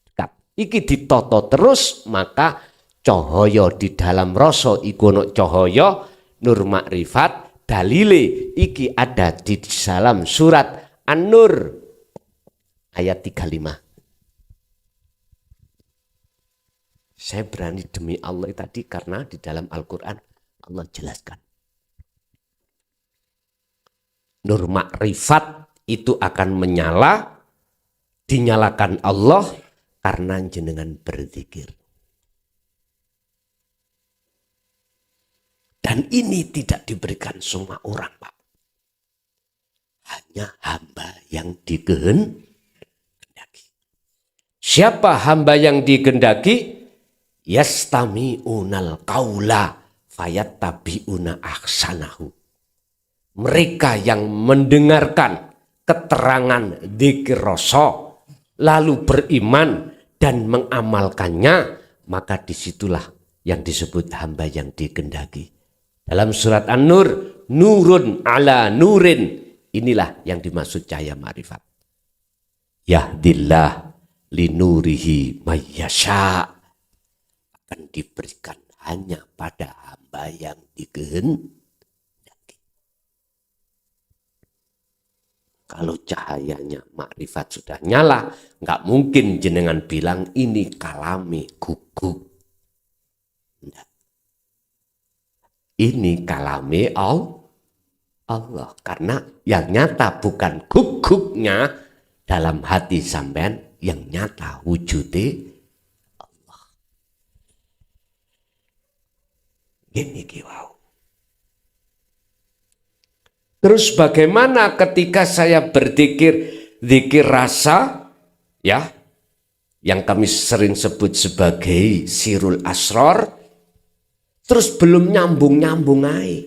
Dekat. Iki ditoto terus, maka cahaya di dalam rasa iku ono cahaya nur makrifat. Dalile iki ada di dalam surat An-Nur ayat 35. Saya berani demi Allah tadi karena di dalam Al-Quran Allah jelaskan. Nur makrifat itu akan menyala, dinyalakan Allah karena jenengan berzikir. Dan ini tidak diberikan semua orang, Pak. Hanya hamba yang dikehendaki. Siapa hamba yang dikehendaki? Yastami'unal qaula fayattabi'una ahsanahu. Mereka yang mendengarkan keterangan dzikir rasa lalu beriman dan mengamalkannya, maka disitulah yang disebut hamba yang dikehendaki. Dalam surat An-Nur, nurun ala nurin, inilah yang dimaksud cahaya ma'rifat. Yahdillah linurihi mayyasha, akan diberikan hanya pada hamba yang dikehendaki. Kalau cahayanya makrifat sudah nyala, nggak mungkin jenengan bilang ini kalami guguk. Enggak. Ini kalami Allah. Karena yang nyata bukan guguknya dalam hati sampean, yang nyata wujudnya Allah. Gini kiwau. Terus bagaimana ketika saya berzikir, zikir rasa, ya, yang kami sering sebut sebagai sirul asror, terus belum nyambung-nyambung aja.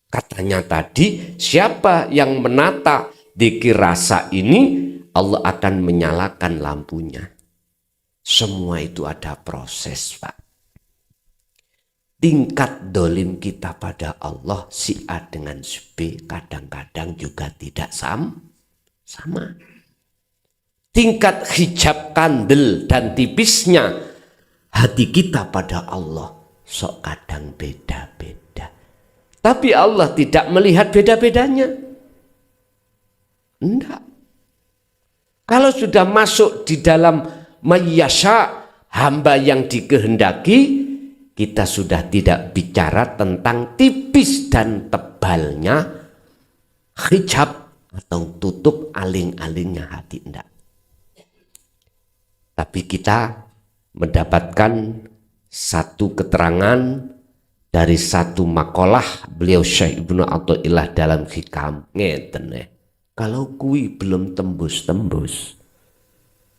Katanya tadi, siapa yang menata zikir rasa ini, Allah akan menyalakan lampunya. Semua itu ada proses, Pak. Tingkat dolim kita pada Allah si A dengan si B kadang-kadang juga tidak sama. Tingkat hijab kandel dan tipisnya hati kita pada Allah sok kadang beda-beda. Tapi Allah tidak melihat beda-bedanya. Enggak. Kalau sudah masuk di dalam mayyasha, hamba yang dikehendaki, kita sudah tidak bicara tentang tipis dan tebalnya hijab atau tutup aling-alingnya hati, enggak. Tapi kita mendapatkan satu keterangan dari satu makalah beliau Syekh Ibnu Athaillah dalam Hikam, ngeten kalau kui belum tembus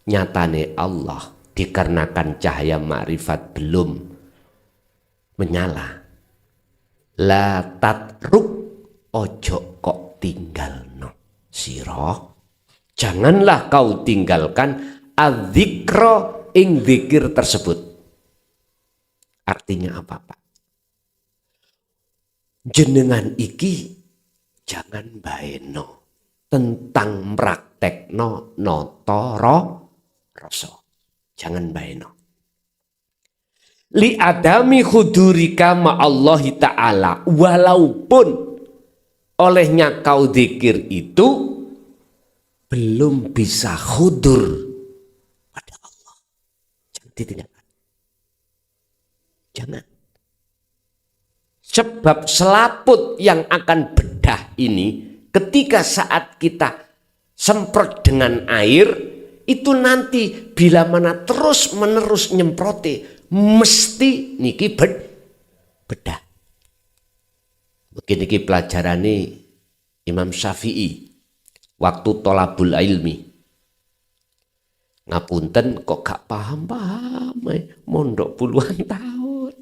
nyatane Allah dikarenakan cahaya makrifat belum menyala. La tatruk, ojo kok tinggalno sira. Janganlah kau tinggalkan adzikra ing zikir tersebut. Artinya apa, Pak? Jenengan iki jangan baeno tentang praktekno notoro rasa. Jangan baeno. Li adami hudurika ma'allahi ta'ala, walaupun olehnya kau zikir itu belum bisa hudur pada Allah. Jangan ditinggalkan. Jangan. Sebab selaput yang akan bedah ini ketika saat kita semprot dengan air, itu nanti bila mana terus menerus nyemprote, mesti niki bedah. Mungkin niki pelajarane Imam Syafi'i waktu tolabul ilmi. Ngapunten kok gak paham-paham, mondok puluhan tahun.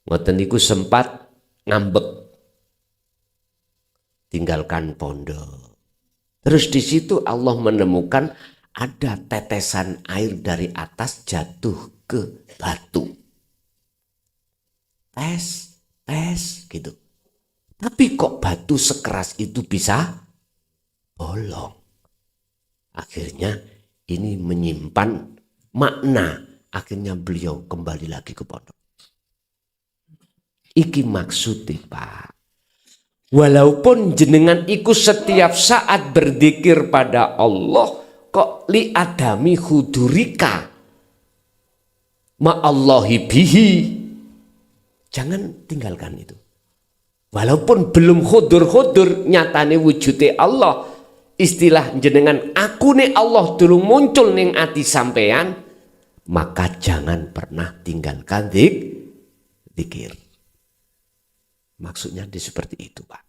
Ngoten niku sempat ngambek, tinggalkan pondok. Terus di situ Allah menemukan ada tetesan air dari atas jatuh ke batu. Tes gitu. Tapi kok batu sekeras itu bisa bolong? Akhirnya ini menyimpan makna. Akhirnya beliau kembali lagi ke pondok. Iki maksudnya, Pak. Walaupun jenengan iku setiap saat berzikir pada Allah, kok li adami hudurika ma'allahi bihi. Jangan tinggalkan itu. Walaupun belum hudur-hudur nyatane wujude Allah. Istilah jenengan aku nih Allah dulu muncul ning ati sampean, maka jangan pernah tinggalkan zikir. Maksudnya seperti itu, Pak.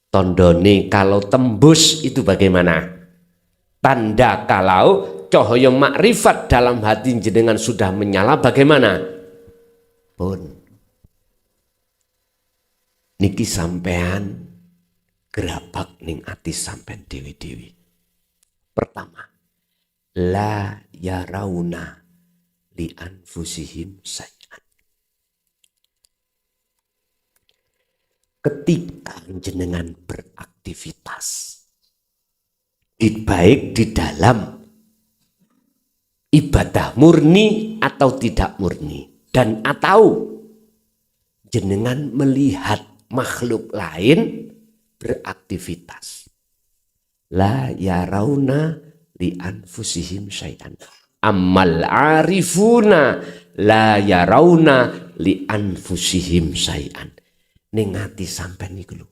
Tondone kalau tembus itu bagaimana? Tanda kalau cahaya makrifat dalam hati jenengan sudah menyala bagaimana? Pun niki sampean gerabak ning ati sampean dewi-dewi. Pertama, la yarauna li anfusihim sayyan. Ketika jenengan beraktivitas, baik di dalam ibadah murni atau tidak murni, dan atau jenengan melihat makhluk lain beraktivitas, la yarauna li anfusihim syai'an, ammal arifuna la yarauna li anfusihim syai'an. Ning ati sampean niku lho,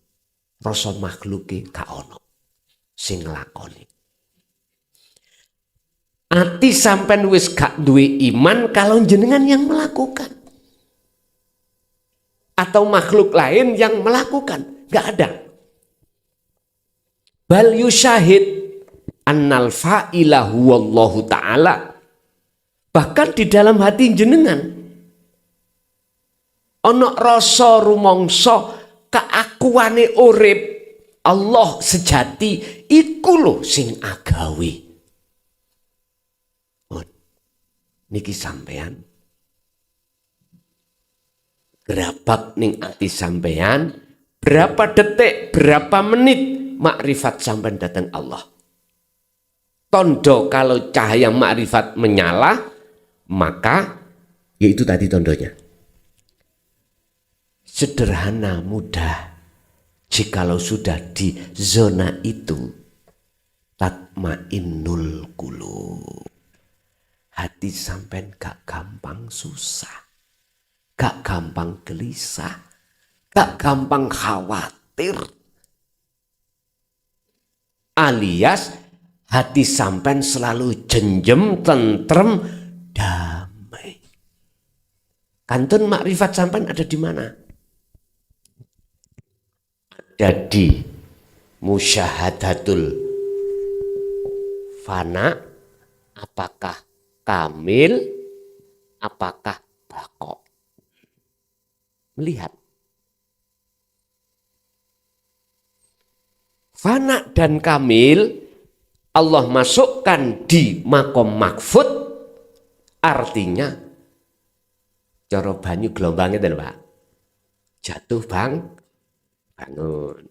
rasa makhluke gak ono sing nglakoni. Ati sampean wis gak duwe iman kalau jenengan yang melakukan. Atau makhluk lain yang melakukan, gak ada. Bal yusyahid annal fa'ilahu wallahu ta'ala. Bahkan di dalam hati jenengan ana rasa rumangsa keakuane urip Allah sejati iku lho sing agawe. Niki sampean gerabak ning ati sampean, berapa detik, berapa menit makrifat sampean datang Allah. Tondo kalau cahaya makrifat menyala, maka yaitu tadi tondonya. Sederhana, mudah. Jikalau sudah di zona itu, tatmainnul qulub. Hati sampean gak gampang susah, gak gampang gelisah, gak gampang khawatir. Alias hati sampean selalu jenjem, tentrem, damai. Kantun makrifat sampean ada di mana? Jadi musyahadatul fana, apakah kamil, apakah bakok. Melihat. Fana dan kamil Allah masukkan di makom mahfud, artinya cara banyu gelombangnya itu Pak. Jatuh bangun.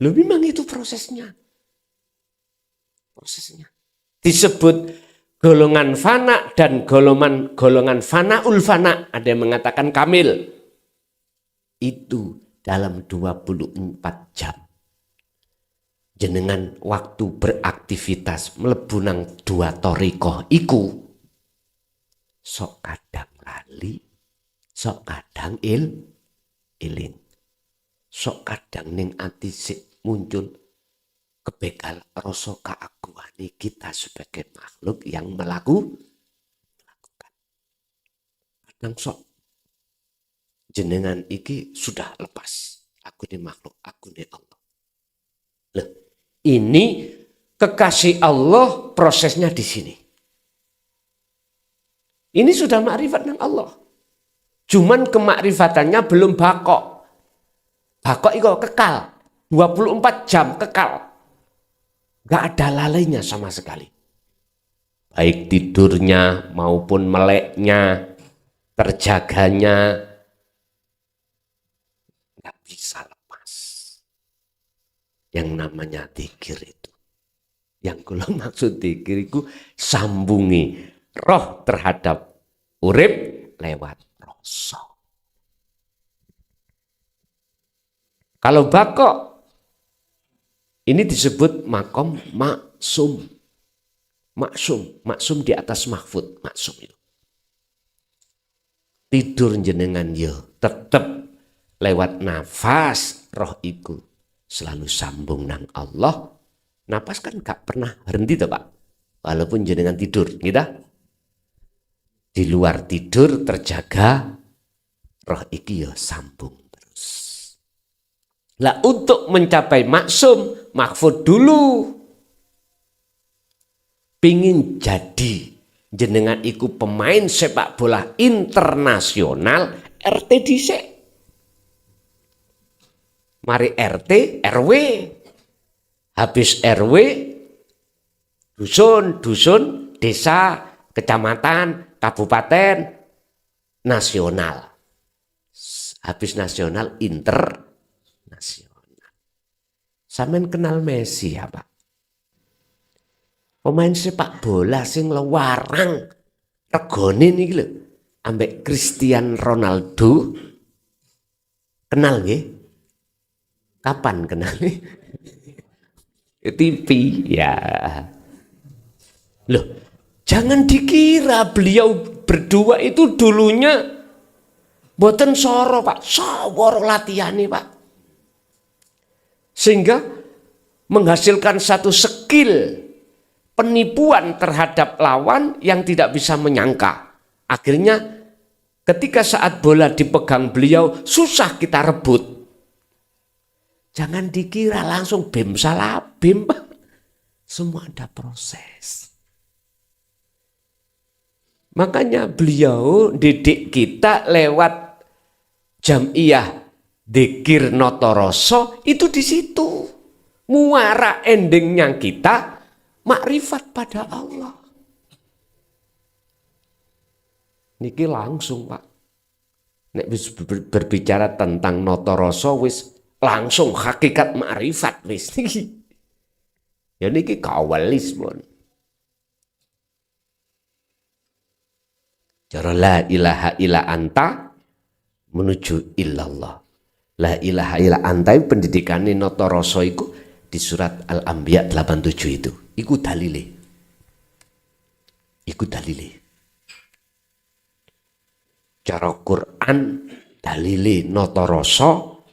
Loh memang itu prosesnya. Disebut golongan fana dan golongan fanaul fana. Ada yang mengatakan kamil. Itu dalam 24 jam. Jenengan waktu beraktivitas melebunang 2 torikoh iku. Sok kadang lali, sok kadang iling. Sok kadang ning ati sik muncul kebekal rasa keaguane kita sebagai makhluk yang melakukan. Kadang sok jenengan iki sudah lepas. Aku ini makhluk, aku ini Allah. Loh, ini kekasih Allah prosesnya di sini. Ini sudah makrifat dengan Allah. Cuman kemakrifatannya belum bakok. Bakok itu kekal. 24 jam kekal. Gak ada lalainya sama sekali. Baik tidurnya maupun meleknya, terjaganya. Gak bisa lepas. Yang namanya dzikir itu. Yang kalau maksud dzikir itu sambungi roh terhadap urip lewat rasa. Kalau bakok, ini disebut makom maksum. Maksum di atas mahfud, maksum itu. Tidur jenengan yo tetap lewat nafas roh iku selalu sambung nang Allah. Nafas kan gak pernah berhenti toh Pak. Walaupun jenengan tidur, gitu. Di luar tidur terjaga roh iki yo sambung. Lah untuk mencapai maksum, mahfud dulu. Pingin jadi jenengan iku pemain sepak bola internasional, RT dhisik. Mari RT, RW. Habis RW, dusun, desa, kecamatan, kabupaten, nasional. Habis nasional, internasional. Sampeyan kenal Messi ya Pak? Pemain sepak bola sing lewarang regone niki lho, ambek Cristiano Ronaldo. Kenal nggih? Kapan kenal? TV ya. Loh, jangan dikira beliau berdua itu dulunya boten soro Pak, sawor latihane Pak. Sehingga menghasilkan satu skill penipuan terhadap lawan yang tidak bisa menyangka. Akhirnya ketika saat bola dipegang beliau susah kita rebut. Jangan dikira langsung bim salah bim. Semua ada proses. Makanya beliau didik kita lewat Jam'iyah Dzikir Notoroso itu di situ. Muara endingnya kita makrifat pada Allah. Niki langsung Pak. Nek berbicara tentang Notoroso wis langsung hakikat makrifat wis niki. Ya niki kawalis pun. Cara la ilaha illa anta menuju illallah. La ilaha illa anta pendidikannya Notoroso itu di surat Al-Anbiya 87 itu. Iku dalile. Cara Quran dalile Notoroso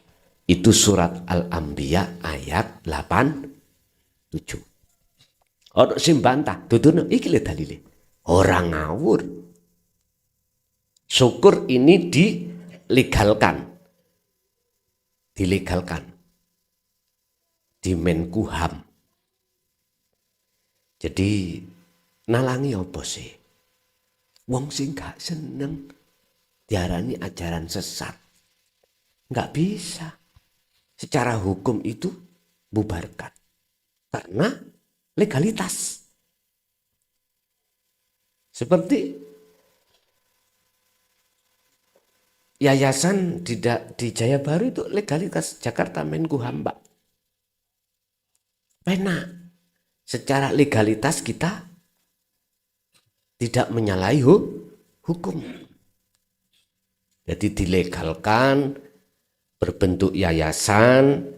itu surat Al-Anbiya ayat 87. Ono sing bantah, dudono iki le dalile. Ora ngawur. Syukur ini dilegalkan di Menkumham. Jadi nalangi apa sih? Wong sing gak seneng diarani ajaran sesat. Nggak bisa. Secara hukum itu bubarkan. Karena legalitas. Seperti yayasan di Jaya Baru itu legalitas Jakarta Menkumham, Pak. Pena. Secara legalitas kita tidak menyalahi hukum. Jadi dilegalkan berbentuk yayasan,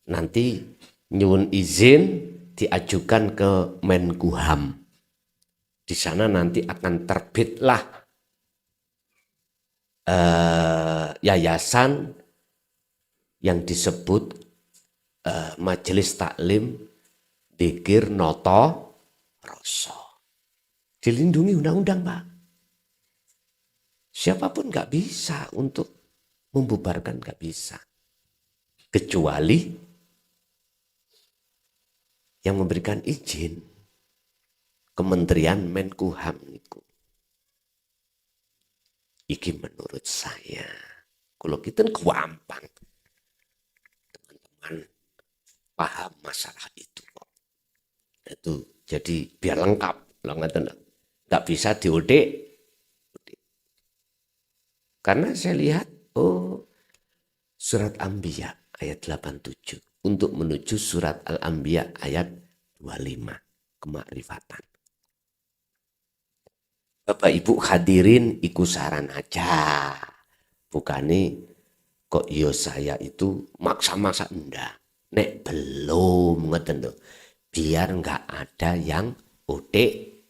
nanti nyuwun izin diajukan ke Menkumham. Di sana nanti akan terbitlah yayasan yang disebut Majelis Taklim Dzikir Noto Roso. Dilindungi undang-undang, Pak. Siapapun nggak bisa untuk membubarkan, nggak bisa. Kecuali yang memberikan izin Kementerian Menkumham niku. Iki menurut saya, kalau kita gampang, teman-teman paham masalah itu kok. Itu jadi biar lengkap, nggak bisa diudik. Karena saya lihat, surat Anbiya ayat 87 untuk menuju surat Al-Anbiya ayat 25 kemakrifatan. Bapak Ibu hadirin iku saran aja. Bukannya kok yo saya itu maksa-maksa enggak. Nek belum ngeten lho. Biar enggak ada yang otek.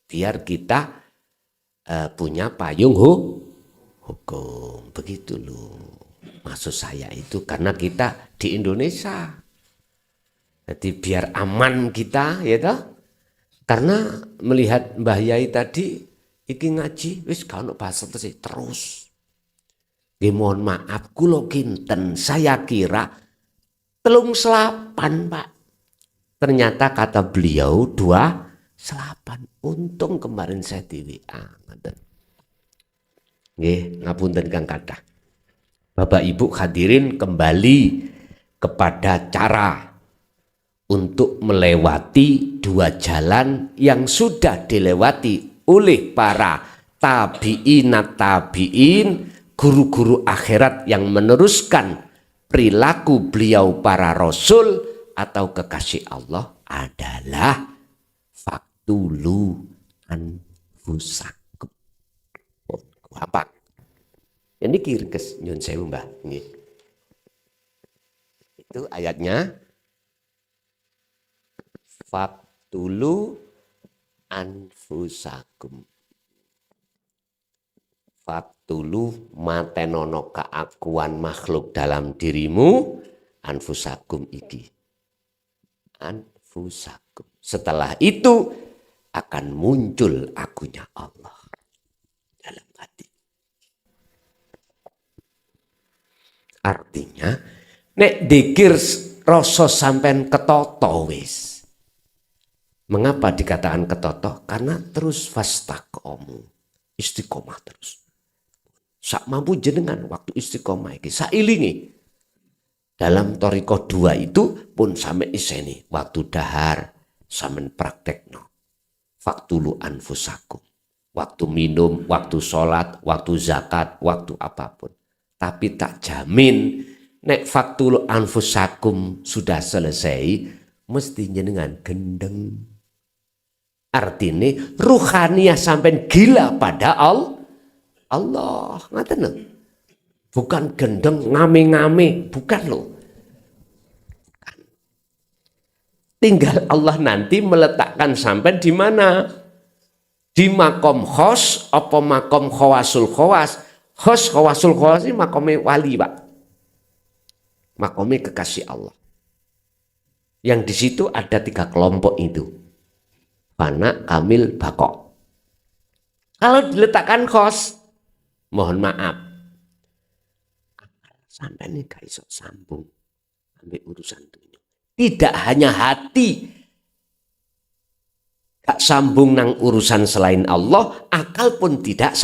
Biar kita punya payung hukum. Begitu loh. Maksud saya itu karena kita di Indonesia. Jadi biar aman kita ya toh. Karena melihat Mbah Yai tadi iki ngaji wis gak ono bahasa terus. Nggih mohon maaf kula kinten saya kira 38 Pak. Ternyata kata beliau 28. Untung kemarin saya di WA. Nggih ngapunten Kang Kadah. Bapak Ibu hadirin kembali kepada cara untuk melewati dua jalan yang sudah dilewati oleh para tabi'in, guru-guru akhirat yang meneruskan perilaku beliau para rasul atau kekasih Allah adalah faktulu anfusakum. Apa? Ini kirkes nyun sewu Mbah. Itu ayatnya. Faktulu anfusakum. Faktulu matenono keakuan makhluk dalam dirimu anfusakum iki. Anfusakum. Setelah itu akan muncul akunya Allah dalam hati. Artinya nek dikir rasa sampean ketoto wis. Mengapa dikatakan ketoto? Karena terus fastaqomu, istiqomah terus. Sak mampu jenengan waktu istiqomah iki sailingi. Dalam thariqah 2 itu pun sampai iseni waktu dahar sampean praktekno. Faktulu anfusakum. Waktu minum, waktu sholat, waktu zakat, waktu apapun. Tapi tak jamin nek faktulu anfusakum sudah selesai mesti jenengan gendeng. Artinya ruhaniyah sampai gila pada Allah. Ngaten lho. Bukan gendeng ngame-ngame, bukan loh. Tinggal Allah nanti meletakkan sampai di mana? Di makom khos apa makom khawasul khawas? Khos khawasul khawas ini makomnya wali, Pak. Makomnya kekasih Allah. Yang di situ ada 3 kelompok itu. Fana, kamil, bakok. Kalau diletakkan khos, mohon maaf. Sampai nih gak iso sambung sampai urusan dunia. Tidak hanya hati gak sambung nang urusan selain Allah, akal pun tidak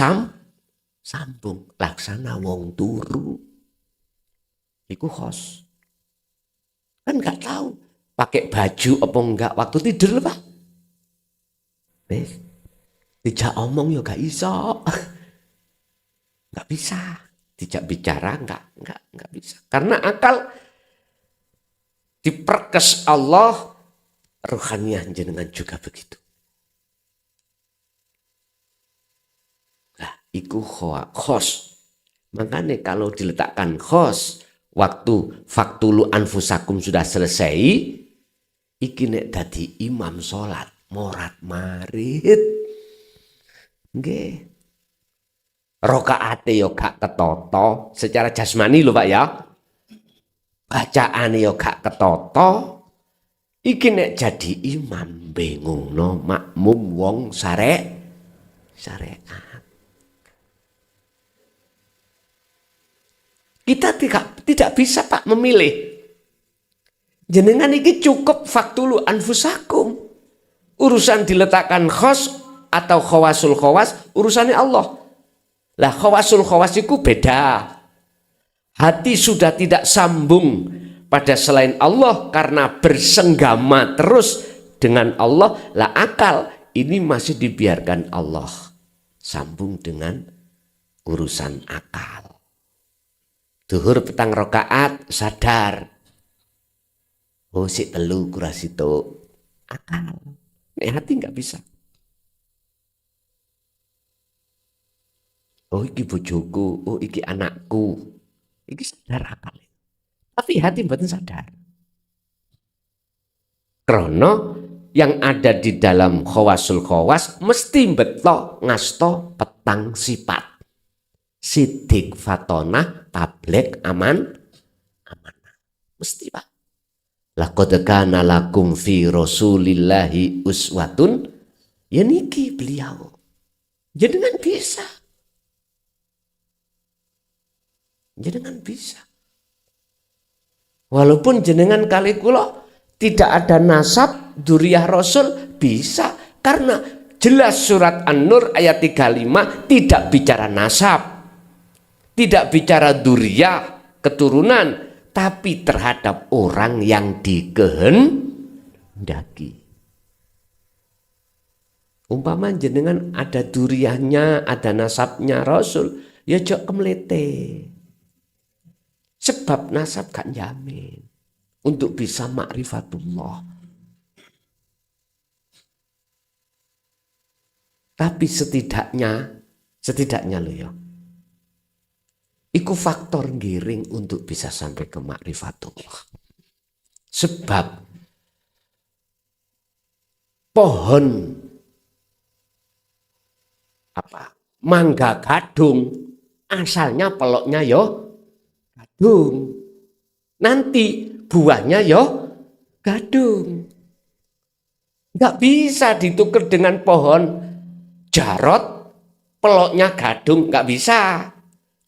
sambung laksana wong turu. Iku khos. Kan nggak tahu pakai baju apa enggak waktu tidur Pak. Wes. Dijak omong ya gak iso. Nggak bisa. Dijak bicara nggak bisa. Karena akal diperkes Allah, rohaniah jenengan juga begitu. Nah, iku khos. Makanya kalau diletakkan khos, waktu faktulu anfusakum sudah selesai, iki nek dadi imam sholat, morat marit. Nggih. Rokaate yo gak ketoto secara jasmani lho Pak ya. Bacaane yo gak ketoto. Iki nek jadi imam bengungno makmum wong syariat. Kita tidak bisa Pak memilih. Jenengan iki cukup faktulu anfusakum. Urusan diletakkan khos atau khawasul khawas urusannya Allah. Lah khawasul khawas itu beda. Hati sudah tidak sambung pada selain Allah karena bersenggama terus dengan Allah. Lah akal ini masih dibiarkan Allah sambung dengan urusan akal. Duhur petang rakaat sadar. Oh si telu kuras itu akal. Nek hati nggak bisa. Oh iki bojoku, oh iki anakku. Iki sadar akal. Tapi hati mboten sadar. Krono yang ada di dalam khawasul khawas mesti beto ngasto petang sifat. Sidik fatonah tablek amanah. Mesti Pak. Laqad kana lakum fi rasulillahi uswatun. Ya niki beliau. Jenengan bisa. Jenengan bisa. Walaupun jenengan kali kula tidak ada nasab duriyah Rasul bisa. Karena jelas surat An-Nur ayat 35 tidak bicara nasab. Tidak bicara duriyah keturunan. Tapi terhadap orang yang dikehendaki. Umpama jenengan ada duriyahnya, ada nasabnya Rasul. Ya jok kemlete. Sebab nasab gak jamin untuk bisa ma'rifatullah. Tapi setidaknya loh ya. Iku faktor giring untuk bisa sampai ke ma'rifatullah. Sebab pohon mangga gadung asalnya peloknya yo gadung. Nanti buahnya yo gadung. Nggak bisa ditukar dengan pohon jarot, peloknya gadung, nggak bisa.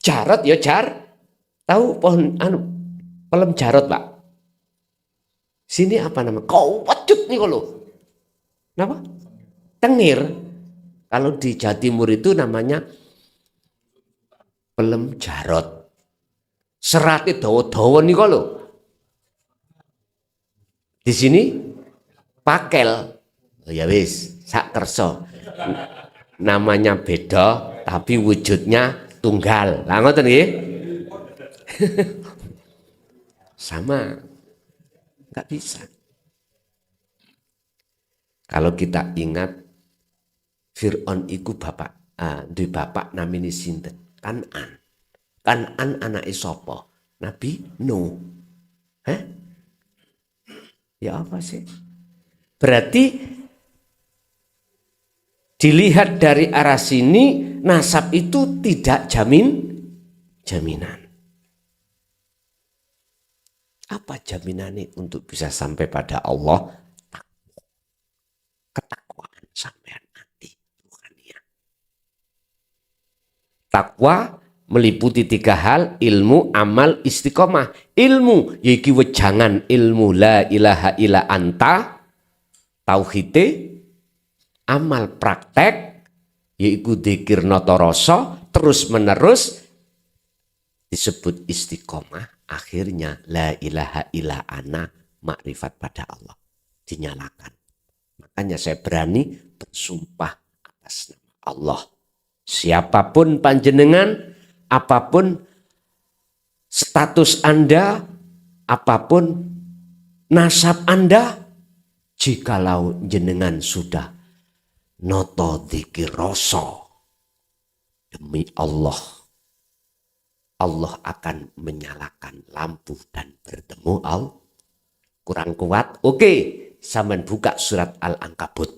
Jarot ya tahu pohon pelem jarot Pak. Sini apa nama? Kau wacut nih kalau. Kenapa? Tengir. Kalau di Jawa Timur itu namanya pelem jarot. Seratnya dawa-dawa nih kalau. Di sini pakel. Oh ya wis, sak kerso. Namanya beda tapi wujudnya tunggal. Lah ngoten nggih. Sama. Enggak bisa. Kalau kita ingat Fir'aun iku bapak, duwe bapak namine sinten? Kan'an. Kan'an anake sapa? Nabi Nuh. Ya apa sih? Berarti dilihat dari arah sini nasab itu tidak jaminan. Apa jaminannya untuk bisa sampai pada Allah? Ketakwaan sampai nanti bukannya. Takwa meliputi 3 hal, ilmu, amal, istiqomah. Ilmu yaitu wejangan ilmu la ilaha illa anta, tauhide. Amal praktek yaitu dzikir nata rasa, terus menerus disebut istiqomah, akhirnya la ilaha illa ana, makrifat pada Allah dinyalakan. Makanya saya berani bersumpah atas nama Allah. Siapapun panjenengan, apapun status Anda, apapun nasab Anda, jikalau jenengan sudah noto dzikir rasa, demi Allah, Allah akan menyalakan lampu dan bertemu Allah. Kurang kuat? Oke, sampean buka surat Al-Ankabut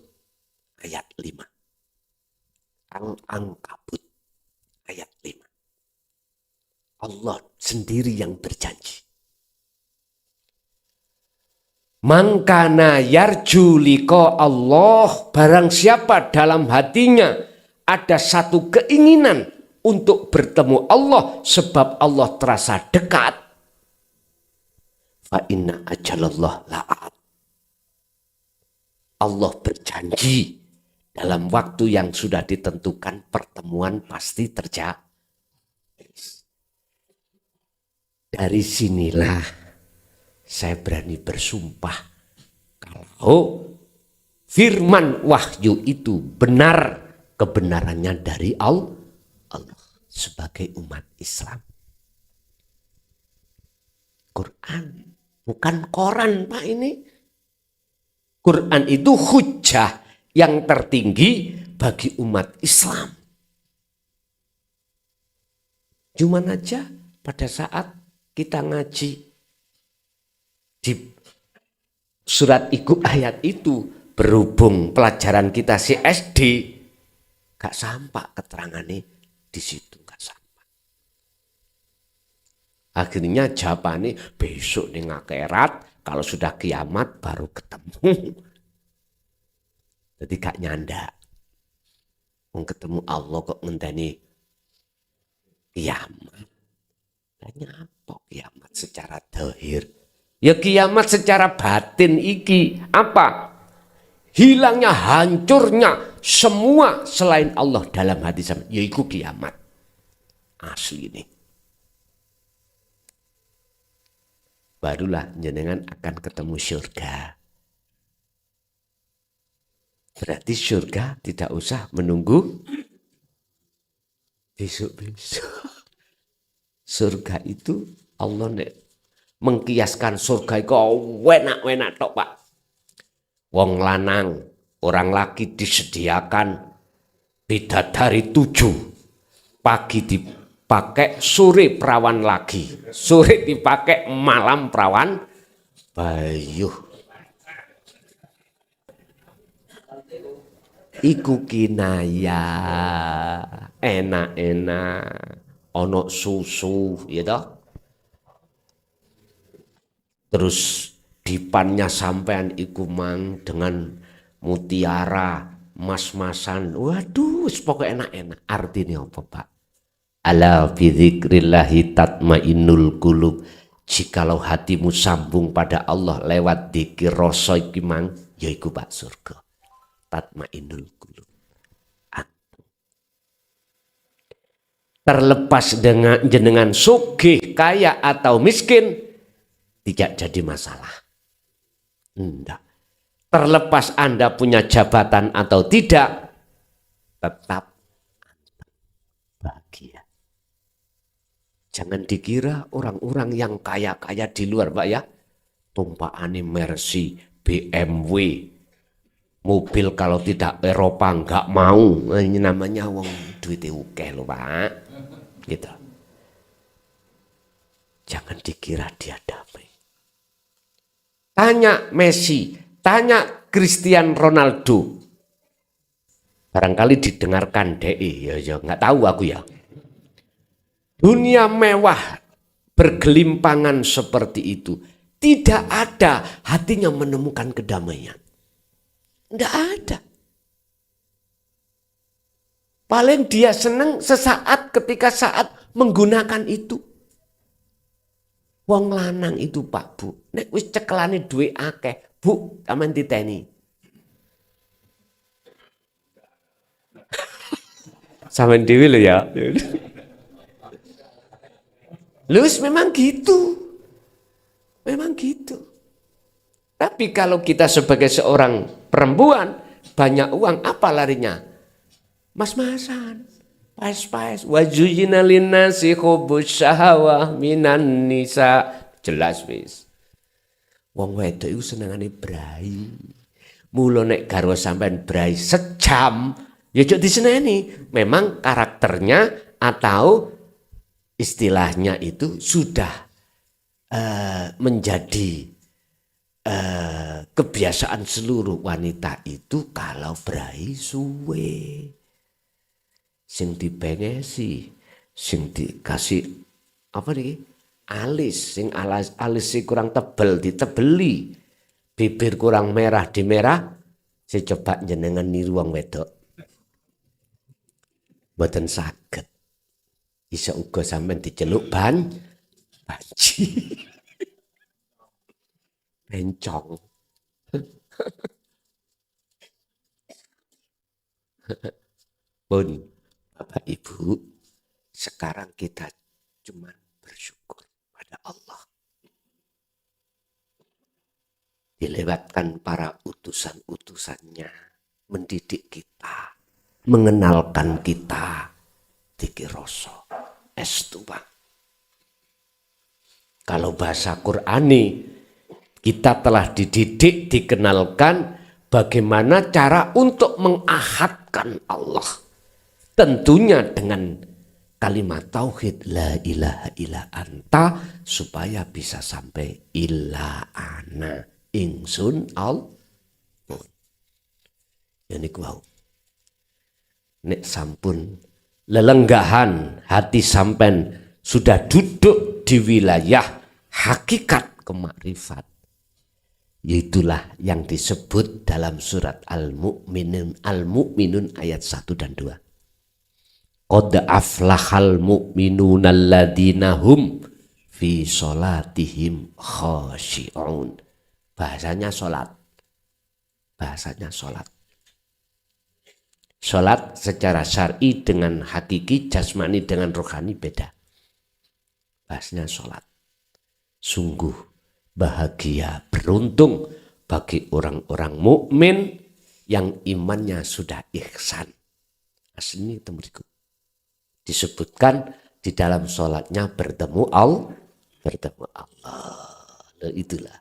ayat 5. Al-Ankabut ayat 5. Allah sendiri yang berjanji. Man kana yarju liqa Allah, barang siapa dalam hatinya ada satu keinginan untuk bertemu Allah sebab Allah terasa dekat, fa inna ajalallah la'at. Allah berjanji dalam waktu yang sudah ditentukan pertemuan pasti terjadi. Dari sinilah saya berani bersumpah kalau firman wahyu itu benar, kebenarannya dari Allah sebagai umat Islam. Quran bukan koran Pak ini. Quran itu hujjah yang tertinggi bagi umat Islam. Cuman aja pada saat kita ngaji di surat itu ayat itu, berhubung pelajaran kita SD, gak sampai keterangannya di situ, gak sampai. Akhirnya jawabannya besok nih akhirat, kalau sudah kiamat baru ketemu. Jadi gak nyanda. Mau ketemu Allah kok ngenteni kiamat. Tanya apa kiamat secara zahir? Ya kiamat secara batin iki apa? Hilangnya, hancurnya semua selain Allah dalam hati sama. Yaitu kiamat. Asli ini. Barulah jenengan akan ketemu surga. Berarti surga tidak usah menunggu besok-besok. Surga itu Allah mengkiaskan surga itu enak-enak tok Pak. Wong lanang, orang laki disediakan bidadari 7. Pagi dipakai, sore perawan lagi. Sore dipakai, malam perawan bayuh. Iku kinaya enak-enak, ono susu, ya toh. Terus dipannya sampean iku mang dengan mutiara, mas-masan. Waduh, pokoknya enak-enak. Artinya apa, Pak? Ala bidzikrillahi tatmainnul qulub. Jikalau hatimu sambung pada Allah lewat dzikir rasa iki mang, yaiku Pak surga. Tatmainnul qulub. Terlepas dengan jenengan sugih, kaya atau miskin, tidak jadi masalah. Enggak. Terlepas Anda punya jabatan atau tidak, tetap bahagia. Jangan dikira orang-orang yang kaya-kaya di luar Pak ya, tumpaane Mercy, BMW, mobil kalau tidak Eropa enggak mau. Ini namanya wong duitnya oke loh Pak. Gitu. Jangan dikira dia damai. Tanya Messi, tanya Cristiano Ronaldo. Barangkali didengarkan DE, ya nggak tahu aku ya. Dunia mewah bergelimpangan seperti itu, tidak ada hatinya menemukan kedamaian. Nggak ada. Paling dia senang sesaat ketika saat menggunakan itu. Wong lanang itu Pak Bu, nek wis cekelane duwe akeh, Bu, aman titeni. Sampeyan dhewe lho ya. Lus memang gitu. Memang gitu. Tapi kalau kita sebagai seorang perempuan banyak uang, apa larinya? Mas-masan, pais-pais. Wajujina linnasi hubus syahawah minan nisa. Jelas wis. Wong wedok iku senengane brai. Mula nek garwa sampean brai sejam, ya cuk diseneni. Memang karakternya atau istilahnya itu sudah menjadi kebiasaan seluruh wanita itu kalau brai suwe. Sing dipengesi, sing dikasih apa nih? Alis, sing alis kurang tebel ditebeli, bibir kurang merah di merah. Saya coba jenengan niru wong wedok. Mboten saged. Isa uga sampean diceluk banci. Bencong. Pun Bapak Ibu, sekarang kita cuma bersyukur pada Allah. Dilewatkan para utusan-utusannya, mendidik kita, mengenalkan kita, dikiroso, estuwa. Kalau bahasa Qur'ani, kita telah dididik, dikenalkan bagaimana cara untuk mengahadkan Allah. Tentunya dengan kalimat tauhid la ilaha illa anta supaya bisa sampai illa ana ingsun al pun. Yani kuau. Nek sampun lelenggahan hati sampen sudah duduk di wilayah hakikat kemakrifat. Itulah yang disebut dalam surat Al-Mu'minun ayat 1 dan 2. Qad aflahal mu'minuna alladzina hum fi sholatihim khashi'un. Bahasanya sholat. Bahasanya sholat. Sholat secara syar'i dengan hakiki, jasmani dengan rohani beda. Bahasanya sholat. Sungguh bahagia, beruntung bagi orang-orang mukmin yang imannya sudah ihsan. Aslinya itu berikut. Disebutkan di dalam sholatnya bertemu Allah. Itulah.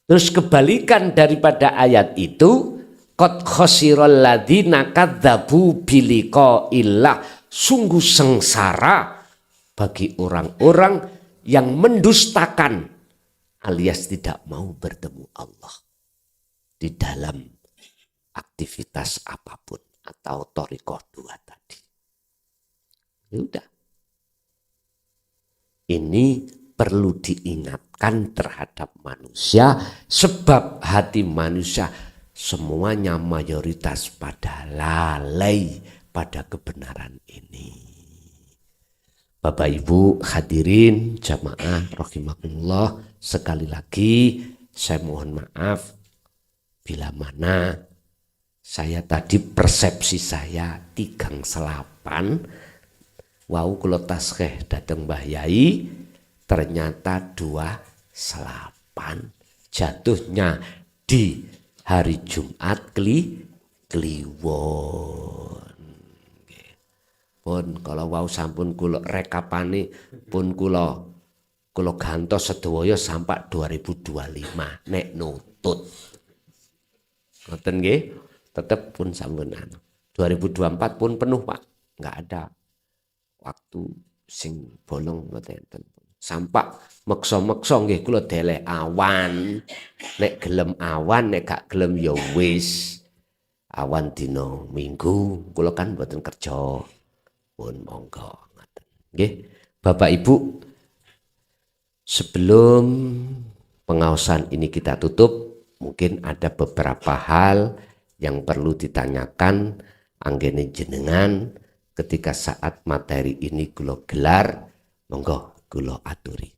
Terus kebalikan daripada ayat itu, qad khasiral ladzina kadzabu biliqa'illah. Sungguh sengsara bagi orang-orang yang mendustakan alias tidak mau bertemu Allah di dalam aktivitas apapun atau thariqah dua tadi. Sudah. Ini perlu diingatkan terhadap manusia sebab hati manusia semuanya mayoritas pada lalai pada kebenaran ini. Bapak Ibu hadirin jamaah rahimakumullah, sekali lagi saya mohon maaf bila mana saya tadi persepsi saya tigang selapan. Wau kula taskheh dateng Mbah Yai ternyata 28 jatuhnya di hari Jumat Kliwon. Pun kalau wau sampun kula rekapane pun kula gantos sedaya sampai 2025 nek nutut. Ngoten nggih, tetep pun sampun 2024 pun penuh Pak, enggak ada waktu sing bolong ngoten. Sampak meksa-meksa nggih kula deleh awan. Nek gelem awan, nek gak gelem ya wis. Awan dina Minggu kula kan mboten kerja. Pun monggo ngoten. Nggih. Bapak Ibu, sebelum pengaosan ini kita tutup, mungkin ada beberapa hal yang perlu ditanyakan anggene jenengan ketika saat materi ini kula gelar, monggo kula aturi.